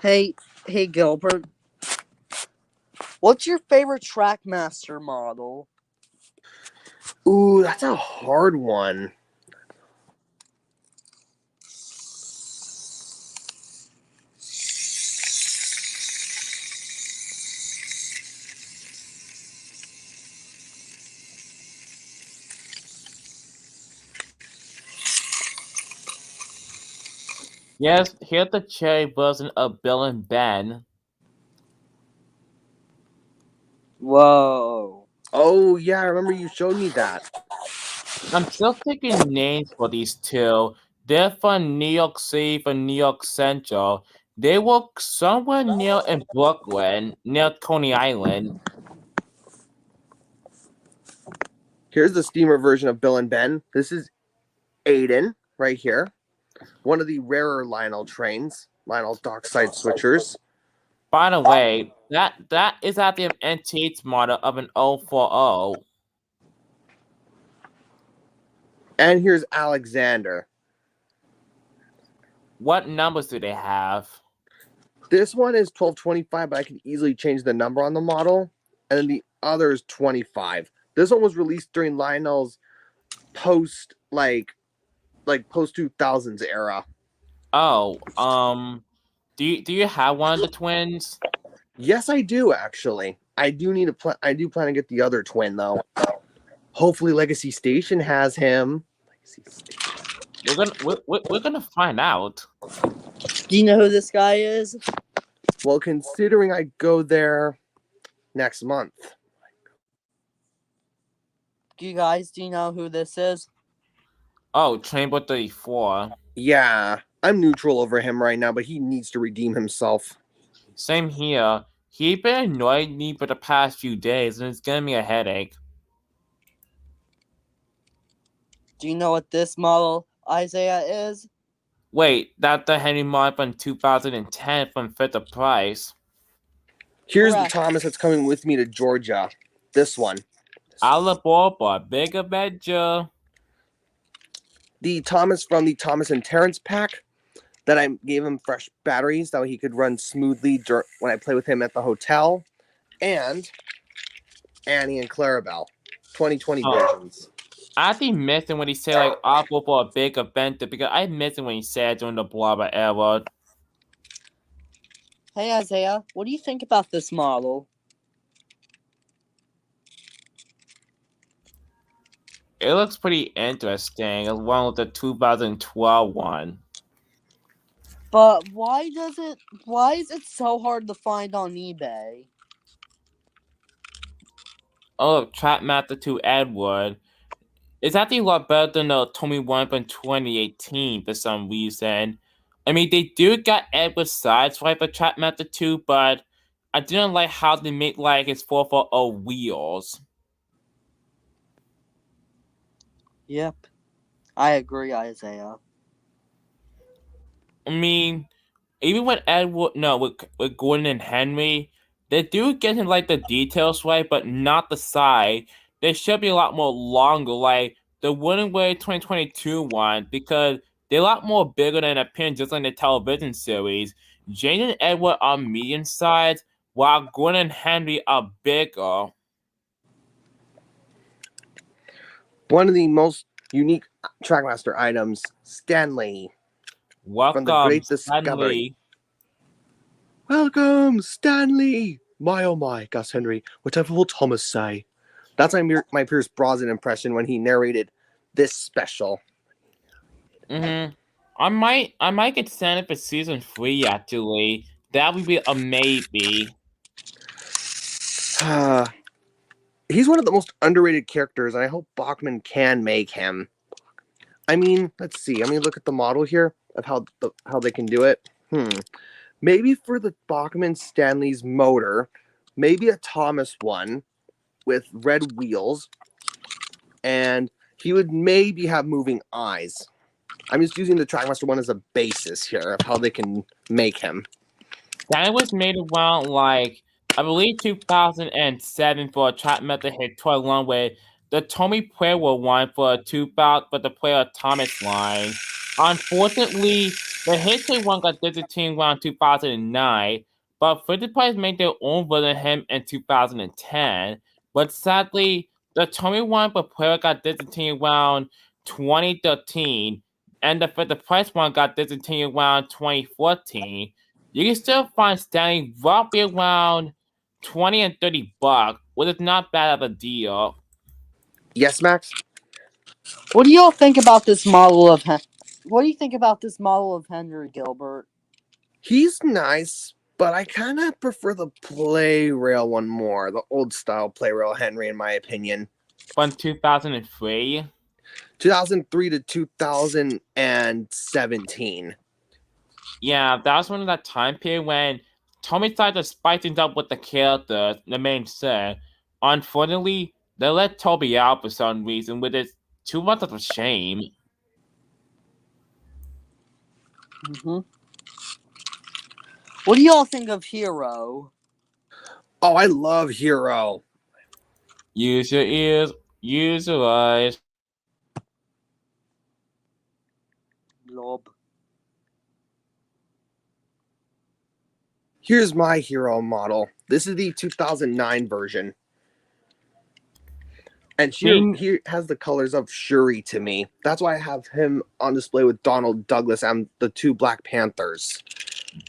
Hey Gilbert. What's your favorite Trackmaster model? Ooh, that's a hard one. Yes, here's the cherry version of Bill and Ben. Whoa. Oh, yeah, I remember you showed me that. I'm still thinking names for these two. They're from New York City, from New York Central. They work somewhere near in Brooklyn, near Coney Island. Here's the steamer version of Bill and Ben. This is Aiden right here. One of the rarer Lionel trains, Lionel Dockside Switchers. By the way, that is at the NTH model of an 040. And here's Alexander. What numbers do they have? This one is 1225, but I can easily change the number on the model. And then the other is 25. This one was released during Lionel's post post 2000s era. Oh, do you have one of the twins? Yes, I do actually. I do plan to get the other twin though. Hopefully, Legacy Station has him. Legacy Station. We're gonna find out. Do you know who this guy is? Well, considering I go there next month. Do you know who this is? Oh, Chamber 34. Yeah, I'm neutral over him right now, but he needs to redeem himself. Same here. He's been annoying me for the past few days, and it's giving me a headache. Do you know what this model Isaiah is? Wait, that's the Henry mod from 2010 from Fit the Price. Here's Correct. the Thomas that's coming with me to Georgia. This one. Alabama, big adventure. The Thomas from the Thomas and Terrence pack that I gave him fresh batteries that he could run smoothly when I play with him at the hotel. And Annie and Clarabelle. 2020 versions. I think missing when he said like I'll go for a big adventure because I missed it when he said during the Blobber era. Hey Isaiah, what do you think about this model? It looks pretty interesting, as well as the 2012 one. But why is it so hard to find on eBay? Oh, Trapmaster 2 Edward. It's actually a lot better than the Tommy one from 2018 for some reason. I mean, they do got Edward Sideswipe for Trapmaster 2, but I didn't like how they made like his 440 wheels. Yep. I agree, Isaiah. I mean, even with with Gordon and Henry, they do get him like the details right, but not the side. They should be a lot more longer, like the Wooden Way 2022 one, because they're a lot more bigger than appearing just like the television series. Jane and Edward are medium sized, while Gordon and Henry are bigger. One of the most unique Trackmaster items, Stanley. Welcome, From the Great Discovery. Stanley. Welcome, Stanley! My oh my, Gus Henry. Whatever will Thomas say? That's my Pierce Brosnan impression when he narrated this special. I might get Santa for season 3 actually. That would be a maybe. He's one of the most underrated characters, and I hope Bachman can make him. I mean, let's see. I mean, look at the model here of how they can do it. Maybe for the Bachman Stanley's motor, maybe a Thomas one with red wheels, and he would maybe have moving eyes. I'm just using the Trackmaster one as a basis here of how they can make him. That was made around like I believe 2007 for a Trackmaster hit toy along with the Tommy Puero one for a 2000 for the Puero Thomas line. Unfortunately, the Hit one got discontinued around 2009, but Fisher Price made their own version of him in 2010. But sadly, the Tommy one for Puero got discontinued around 2013, and the Fisher Price one got discontinued around 2014. You can still find Stanley roughly around $20 and $30, which is not bad of a deal. Yes, Max? What do y'all think about this model of Henry Gilbert? He's nice, but I kind of prefer the play rail one more, the old style play rail Henry, in my opinion. From 2003. 2003 to 2017. Yeah, that was one of that time period when Tommy started to spice things up with the characters, the main set. Unfortunately, they let Toby out for some reason, which is too much of a shame. Hmm. What do y'all think of Hero? Oh, I love Hero. Use your ears, use your eyes. Blob. Here's my Hero model. This is the 2009 version. And he has the colors of Shuri to me. That's why I have him on display with Donald Douglas and the two Black Panthers.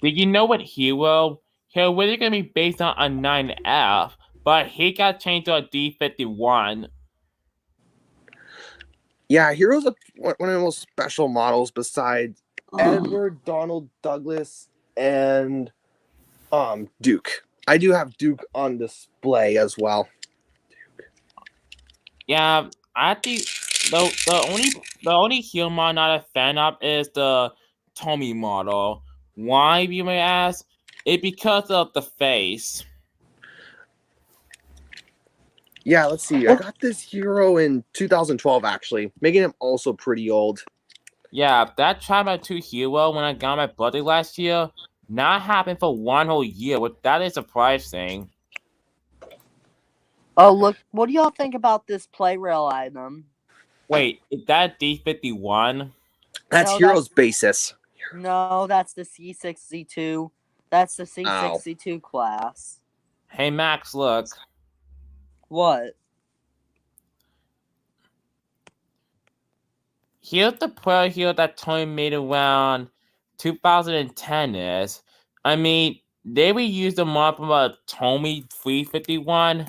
Did you know what Hero? He was really going to be based on a 9F, but he got changed to a D51. Yeah, Hero's one of the most special models besides Edward, Donald Douglas, and Duke. I do have Duke on display as well. Yeah, I think the only Hero model I'm not a fan of is the Tommy model. Why, you may ask? It's because of the face. Yeah, let's see. I got this Hero in 2012, actually, making him also pretty old. Yeah, that Tribe 2 Hero when I got my birthday last year not happened for one whole year, which that is surprising. Oh, look. What do y'all think about this play rail item? Wait, is that D51? That's No, Hero's basis. No, that's the C62. That's the C62 class. Hey Max, look. What? Here's the player here that Tony made around 2010 is. I mean, they would use the mod from a Tommy 351.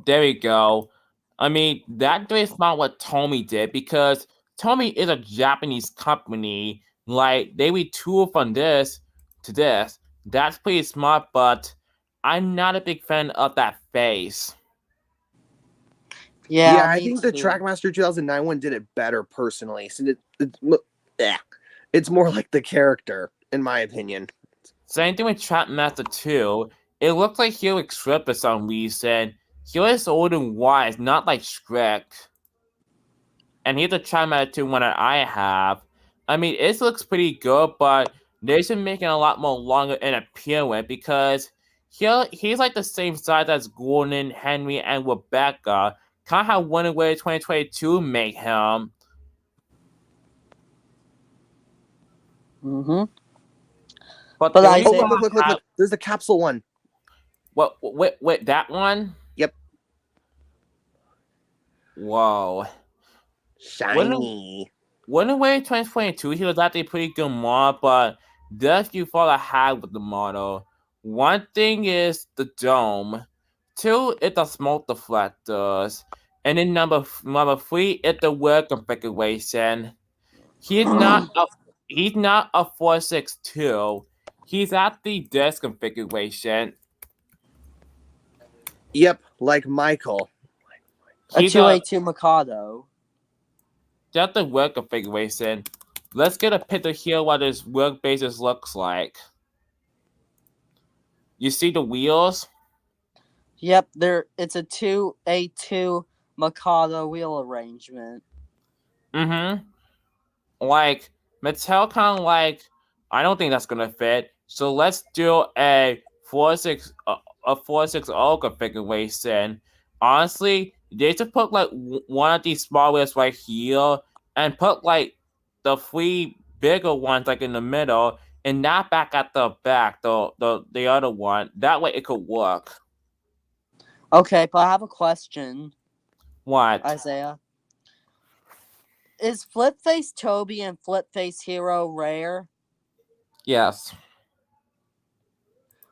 There we go. I mean, that is not what Tommy did because Tommy is a Japanese company. Like, they would tool from this to this. That's pretty smart, but I'm not a big fan of that face. Yeah, I me think the too. Trackmaster 2009 one did it better personally. So it's more like the character, in my opinion. Same thing with Trackmaster 2. It looks like Helix Script for some reason. Helix is old and wise, not like Script. And here's the Trackmaster 2 one that I have. I mean, it looks pretty good, but they should make it a lot more longer and appealing because he's like the same size as Gordon, Henry, and Rebecca. Kind of how Wonder Woman 2022 make him. Mm-hmm. But But the I only say- thing Look. There's the capsule one. What? Wait, that one? Yep. Whoa. Shiny. Wonder Woman 2022, he was actually a pretty good model, but does you fall ahead with the model. One thing is the dome. Two is the smoke deflectors. And then number three is the word configuration. He's not a 462. He's at the desk configuration. Yep, like Michael. A He's 282 Mikado. just the work configuration. Let's get a picture here what this work basis looks like. You see the wheels? Yep, it's a 282 Mikado wheel arrangement. Mm-hmm. Like, Mattel kind of like, I don't think that's gonna fit. So let's do a 460 configuration. Honestly, they should put like one of these small wheels right here and put like the three bigger ones like in the middle and not back at the back, the other one. That way it could work. Okay, but I have a question, What? Isaiah. Is Flip-Face Toby and Flip-Face Hero rare? Yes.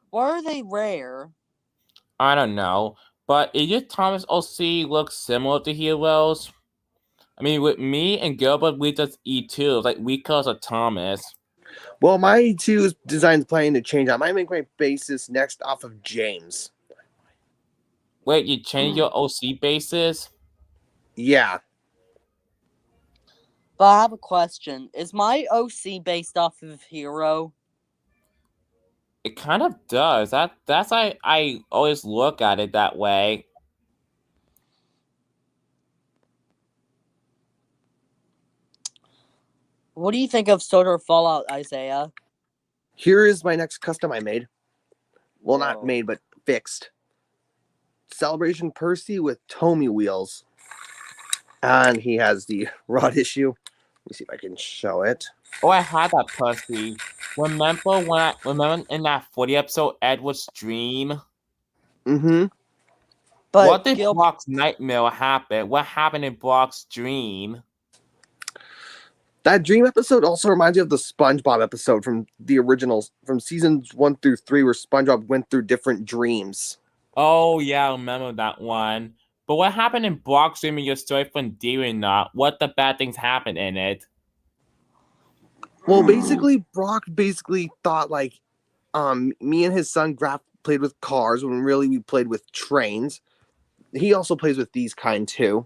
Why are they rare? I don't know. But Egypt Thomas OC looks similar to Heroes. I mean, with me and Gilbert, we just E2. Like, we cause a Thomas. Well, my two designs planning to change. I might make my basis next off of James. Wait, you change your OC bases? Yeah. But I have a question. Is my OC based off of Hero? It kind of does. That's I always look at it that way. What do you think of Solar Fallout, Isaiah? Here is my next custom I made. Well, not Whoa. made, but fixed. Celebration Percy with Tomy wheels. And he has the rod issue. Let me see if I can show it. Oh, I had that pussy. Remember in that 40 episode Edward's dream? Mm-hmm. But What did Brock's nightmare happen? What happened in Brock's dream? That dream episode also reminds you of the SpongeBob episode from the originals, from seasons 1 through 3, where SpongeBob went through different dreams. Oh yeah, I remember that one. But what happened in Brock's dream in your story from Dear Not? What the bad things happened in it? Well, basically, Brock thought like, me and his son Graf played with cars when really we played with trains. He also plays with these kind too.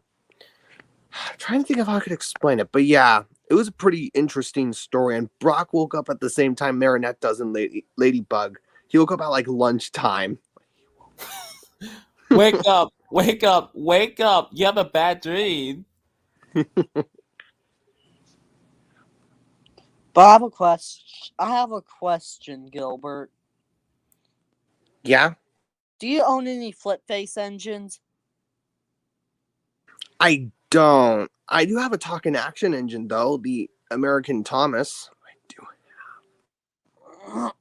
I'm trying to think of how I could explain it, but yeah, it was a pretty interesting story. And Brock woke up at the same time Marinette does in Ladybug. He woke up at like lunchtime. Wake up! Wake up! Wake up! You have a bad dream. But I have a question, Gilbert. Yeah, Do you own any flip face engines? I don't. I do have a talking action engine though, the American Thomas. I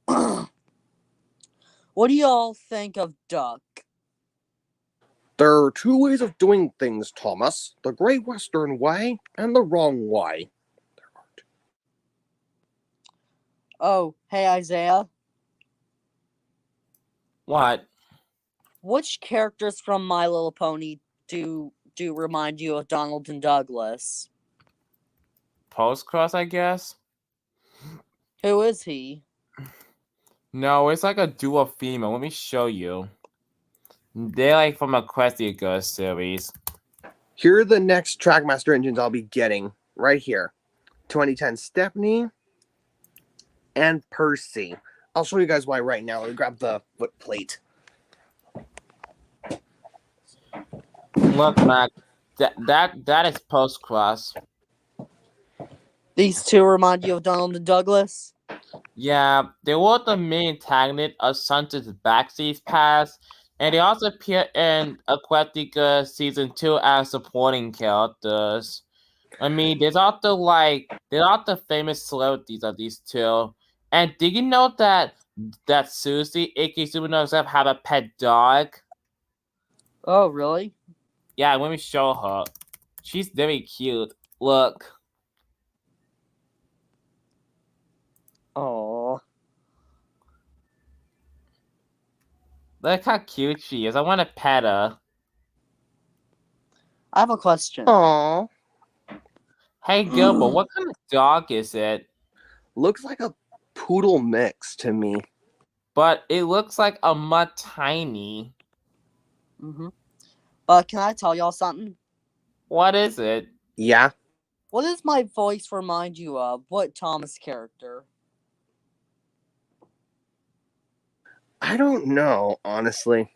do. What do y'all think of Duck? There are two ways of doing things, Thomas. The Great Western way and the wrong way. Oh, hey Isaiah. What? Which characters from My Little Pony do remind you of Donald and Douglas? Postcross, I guess? Who is he? No, it's like a dual female. Let me show you. They're like from a Questy Girls series. Here are the next Trackmaster engines I'll be getting right here. 2010 Stephanie and Percy. I'll show you guys why right now. Let me grab the foot plate. Look, Mac, that is Postcross. These two remind you of Donald and Douglas? Yeah, they were the main antagonist of Sunset's Backseas Pass, and they also appear in Aquatica Season 2 as supporting characters. I mean, there's all the famous celebrities of these two. And did you know that Susie, aka Supernova, have a pet dog? Oh, really? Yeah, let me show her. She's very cute. Look. Oh. Look how cute she is. I want to pet her. I have a question. Aww. Hey, Gilbert, what kind of dog is it? Looks like a poodle mix to me. But it looks like a mutt tiny. Mm-hmm. But can I tell y'all something? What is it? Yeah. What does my voice remind you of? What Thomas character? I don't know, honestly.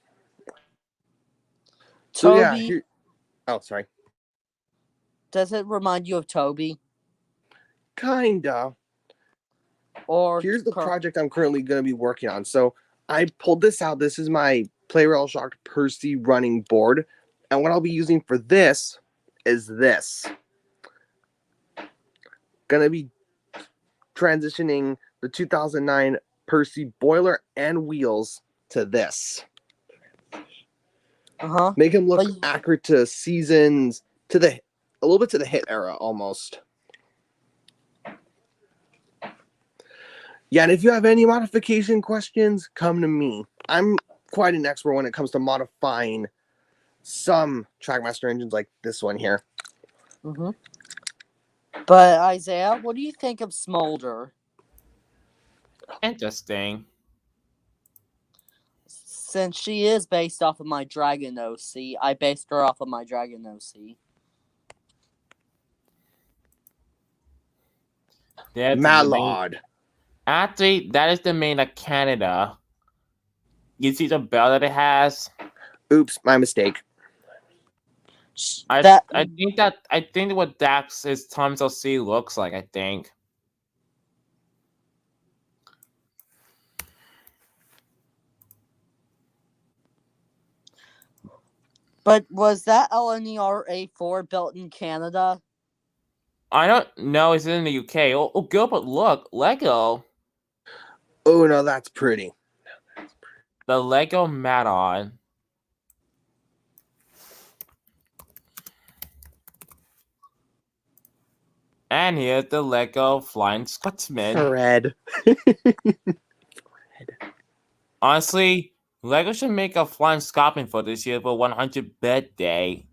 Toby? So, oh, sorry. Does it remind you of Toby? Kinda. Or Here's the project I'm currently going to be working on. So I pulled this out. This is my Playrail Shock Percy running board. And what I'll be using for this is this. Going to be transitioning the 2009 Percy boiler and wheels to this. Uh-huh. Make him look But- accurate to seasons, a little bit to the hit era almost. Yeah, and if you have any modification questions, come to me. I'm quite an expert when it comes to modifying some Trackmaster engines like this one here. Mm-hmm. But Isaiah, what do you think of Smolder? Interesting. Since she is based off of my Dragon OC, I based her off of my Dragon OC. That's the main- Mallard. Actually, that is the main of Canada. You see the bell that it has? Oops, my mistake. I That think what Dax's Thomas LC looks like, I think. But was that LNER A4 built in Canada? I don't know, it's in the UK. Oh, Gilbert, look, Lego. Oh no, that's pretty. The Lego Madon. And here's the Lego Flying Scotsman. Fred. Honestly, Lego should make a Flying Scotsman for this year for 100 birthday.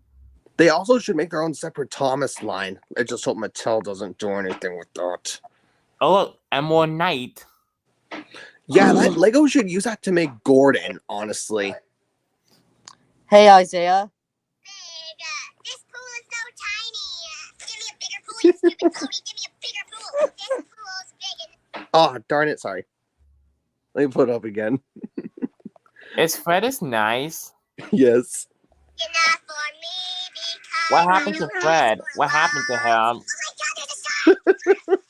They also should make their own separate Thomas line. I just hope Mattel doesn't do anything with that. Oh look, Emerald Knight. Yeah, that Lego should use that to make Gordon, honestly. Hey, Isaiah. Big, this pool is so tiny. Give me a bigger pool, you stupid Cody. Give me a bigger pool. This pool's big and Oh, darn it, sorry. Let me put it up again. Is Fred is nice? Yes. enough for me because What happened to Fred? What happened to him? Oh my god, there's a shark!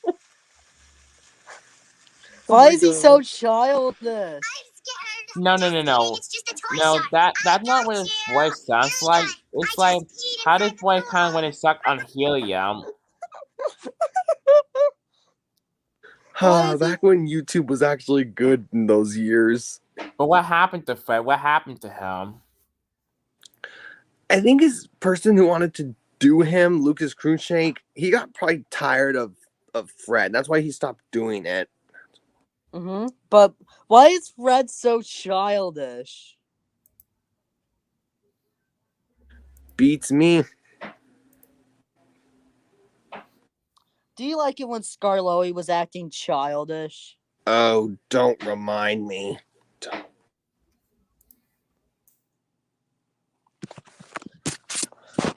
Why my is he God. so childish? I'm scared. No. Just kidding, it's just a toy No, shark. that's I not got what his you. voice sounds Hey, like. I It's just like, peed how does inside the voice kind of pool. when it suck on helium? Why is he- Back when YouTube was actually good in those years. But what happened to Fred? What happened to him? I think his person who wanted to do him, Lucas Cruikshank, he got probably tired of Fred. That's why he stopped doing it. But why is Fred so childish? Beats me. Do you like it when Scarloey was acting childish? Oh, don't remind me.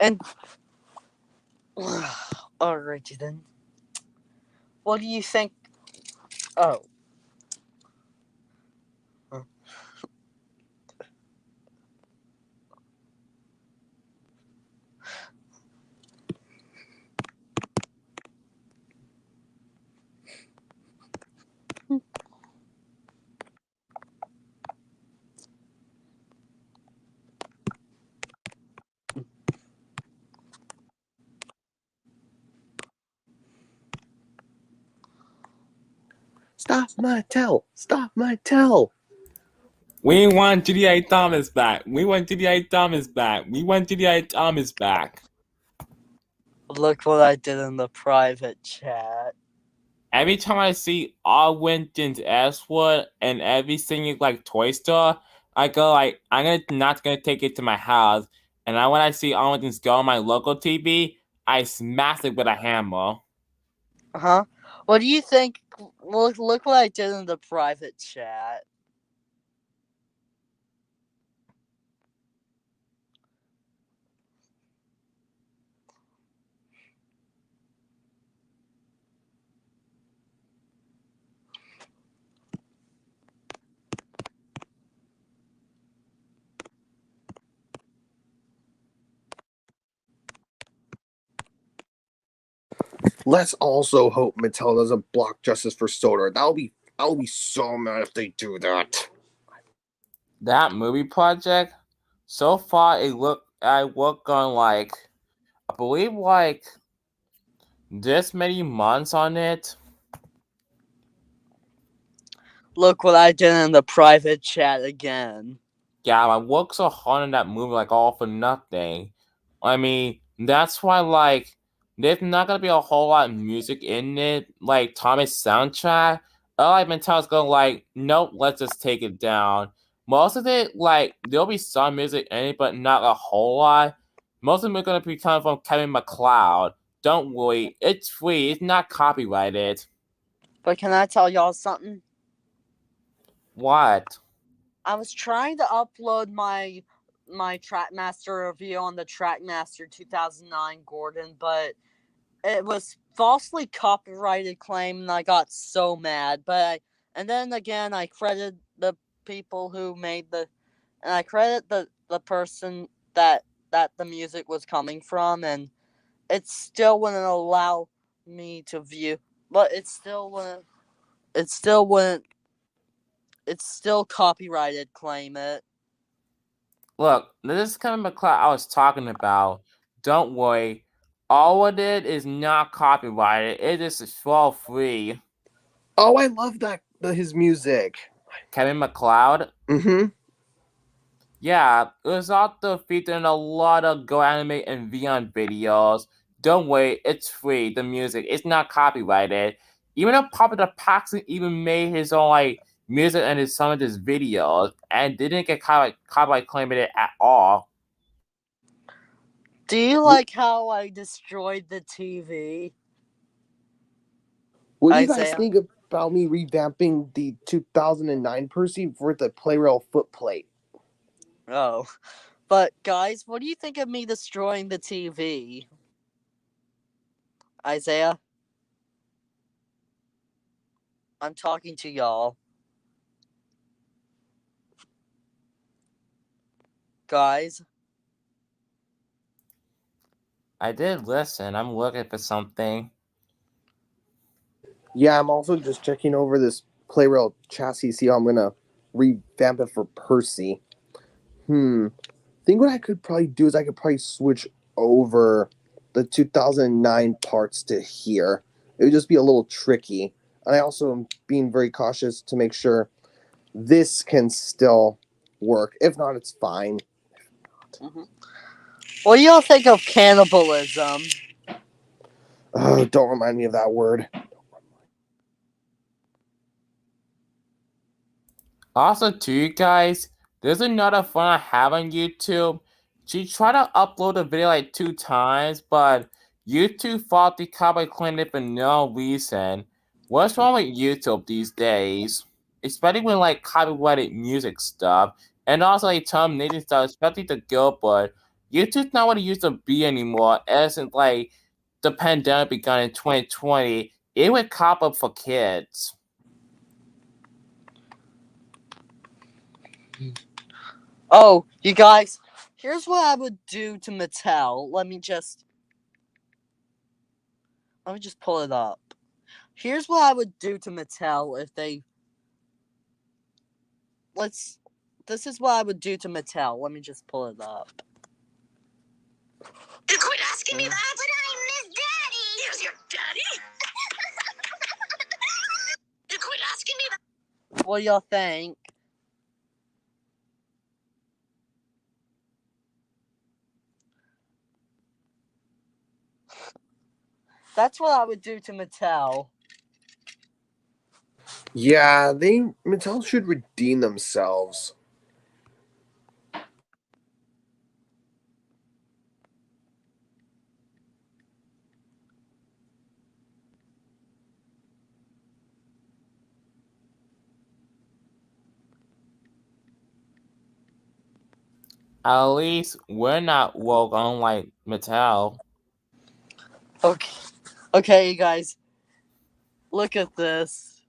And alrighty then. What do you think? Oh. Stop Mattel! Stop Mattel! We want GDI Thomas back. We want GDI Thomas back. We want GDI Thomas back. Look what I did in the private chat. Every time I see Arwinton's S-Word and every single like toy store, I go like, not gonna take it to my house. And when I see Arwinton's go on my local TV, I smash it with a hammer. Huh? What do you think? Look what I did in the private chat. Let's also hope Mattel doesn't block Justice for Soda. I'll be so mad if they do that. That movie project, so far I worked on like, I believe like this many months on it. Look what I did in the private chat again. Yeah, I worked so hard on that movie like all for nothing. I mean, that's why like there's not gonna be a whole lot of music in it, like Thomas soundtrack. All I've been told is going like, nope, let's just take it down. Most of it, like, there'll be some music in it, but not a whole lot. Most of them are gonna be coming from Kevin MacLeod. Don't worry, it's free, it's not copyrighted. But can I tell y'all something? What? I was trying to upload my Trackmaster review on the Trackmaster 2009 Gordon, but it was falsely copyrighted claim, and I got so mad. And then again, I credit the people who made and I credit the person that the music was coming from, and it still wouldn't allow me to view, but it still wouldn't, it's still copyrighted claim it. Look, this is Kevin McLeod I was talking about. Don't worry. All of it is not copyrighted. It is for free. Oh, I love his music. Kevin McLeod? Mm-hmm. Yeah, it was also featured in a lot of Go Anime and Vion videos. Don't worry, it's free, the music. It's not copyrighted. Even though Popular Paxton even made his own music and some of his videos and didn't get copyright claimed it at all. Do you like how I destroyed the TV? What do you guys Isaiah? think about me revamping the 2009 Percy for the Playrail footplate? Oh. But guys, what do you think of me destroying the TV? Isaiah? I'm talking to y'all. Guys? I did listen. I'm looking for something. Yeah, I'm also just checking over this Playrail chassis, see how I'm gonna revamp it for Percy. I think what I could probably do is I could probably switch over the 2009 parts to here. It would just be a little tricky. And I also am being very cautious to make sure this can still work. If not, it's fine. Mm-hmm. What do y'all think of cannibalism? Oh, don't remind me of that word. Also, to you guys, there's another fun I have on YouTube. She tried to upload a video 2 times, but YouTube thought the copyright claimed it for no reason. What's wrong with YouTube these days? Especially when copyrighted music stuff, and also terminating stuff, especially the Gilbert. YouTube's not what it used to be anymore, ever since the pandemic began in 2020. It would cop up for kids. Oh, you guys, here's what I would do to Mattel. Let me just pull it up. Here's what I would do to Mattel if they... This is what I would do to Mattel. Let me just pull it up. Quit asking me that! But I miss Daddy! Here's your daddy! Quit asking me that! What do y'all think? That's what I would do to Mattel. Yeah, Mattel should redeem themselves. At least we're not woke unlike Mattel. Okay, you guys. Look at this.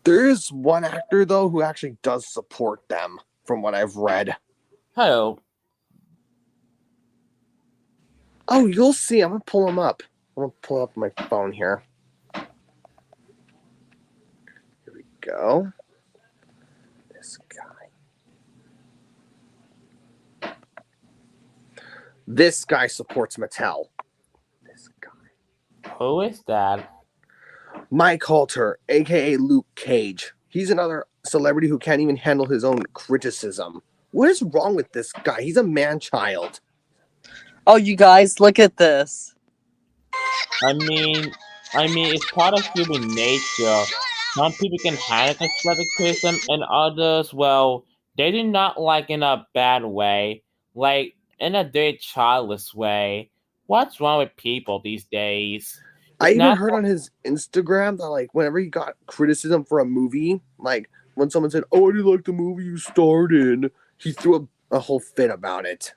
There is one actor, though, who actually does support them, from what I've read. Hello. Oh, you'll see. I'm going to pull him up. I'm going to pull up my phone here. Here we go. This guy. This guy supports Mattel. This guy. Who is that? Mike Halter, a.k.a. Luke Cage. He's another celebrity who can't even handle his own criticism. What is wrong with this guy? He's a man-child. Oh, you guys, look at this. I mean, it's part of human nature. Some people can handle constructive criticism, and others, well, they do not like in a bad way, like in a very childless way. What's wrong with people these days? I even Not heard on his Instagram that like whenever he got criticism for a movie, like when someone said, "Oh, I didn't like the movie you starred in," he threw a whole fit about it.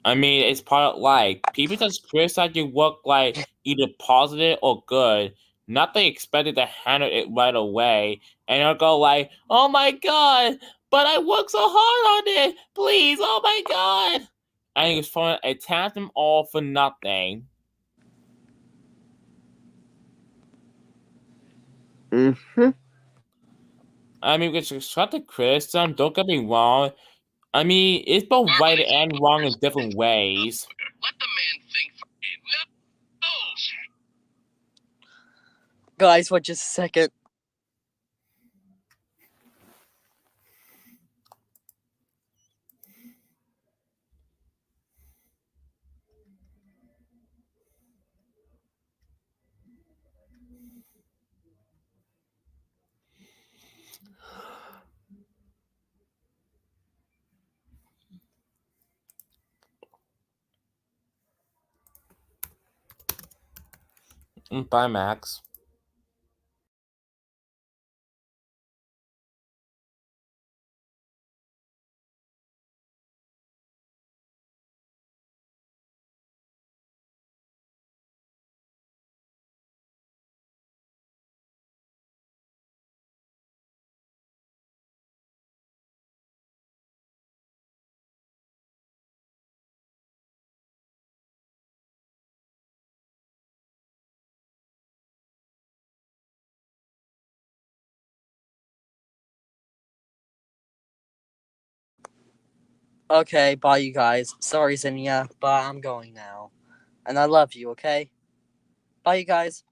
I mean, it's part of like people just criticize your work like either positive or good. Not they expected to handle it right away, and they'll go like, "Oh my god, but I worked so hard on it. Please, oh my god!" And he was trying to attack them all for nothing. Mm-hmm. I mean, with constructive criticism, don't get me wrong. I mean, it's both right and wrong in different ways. Let the man think for him. No! Guys, wait just a second. Bye, Max. Okay, bye, you guys. Sorry, Zinnia, but I'm going now. And I love you, okay? Bye, you guys.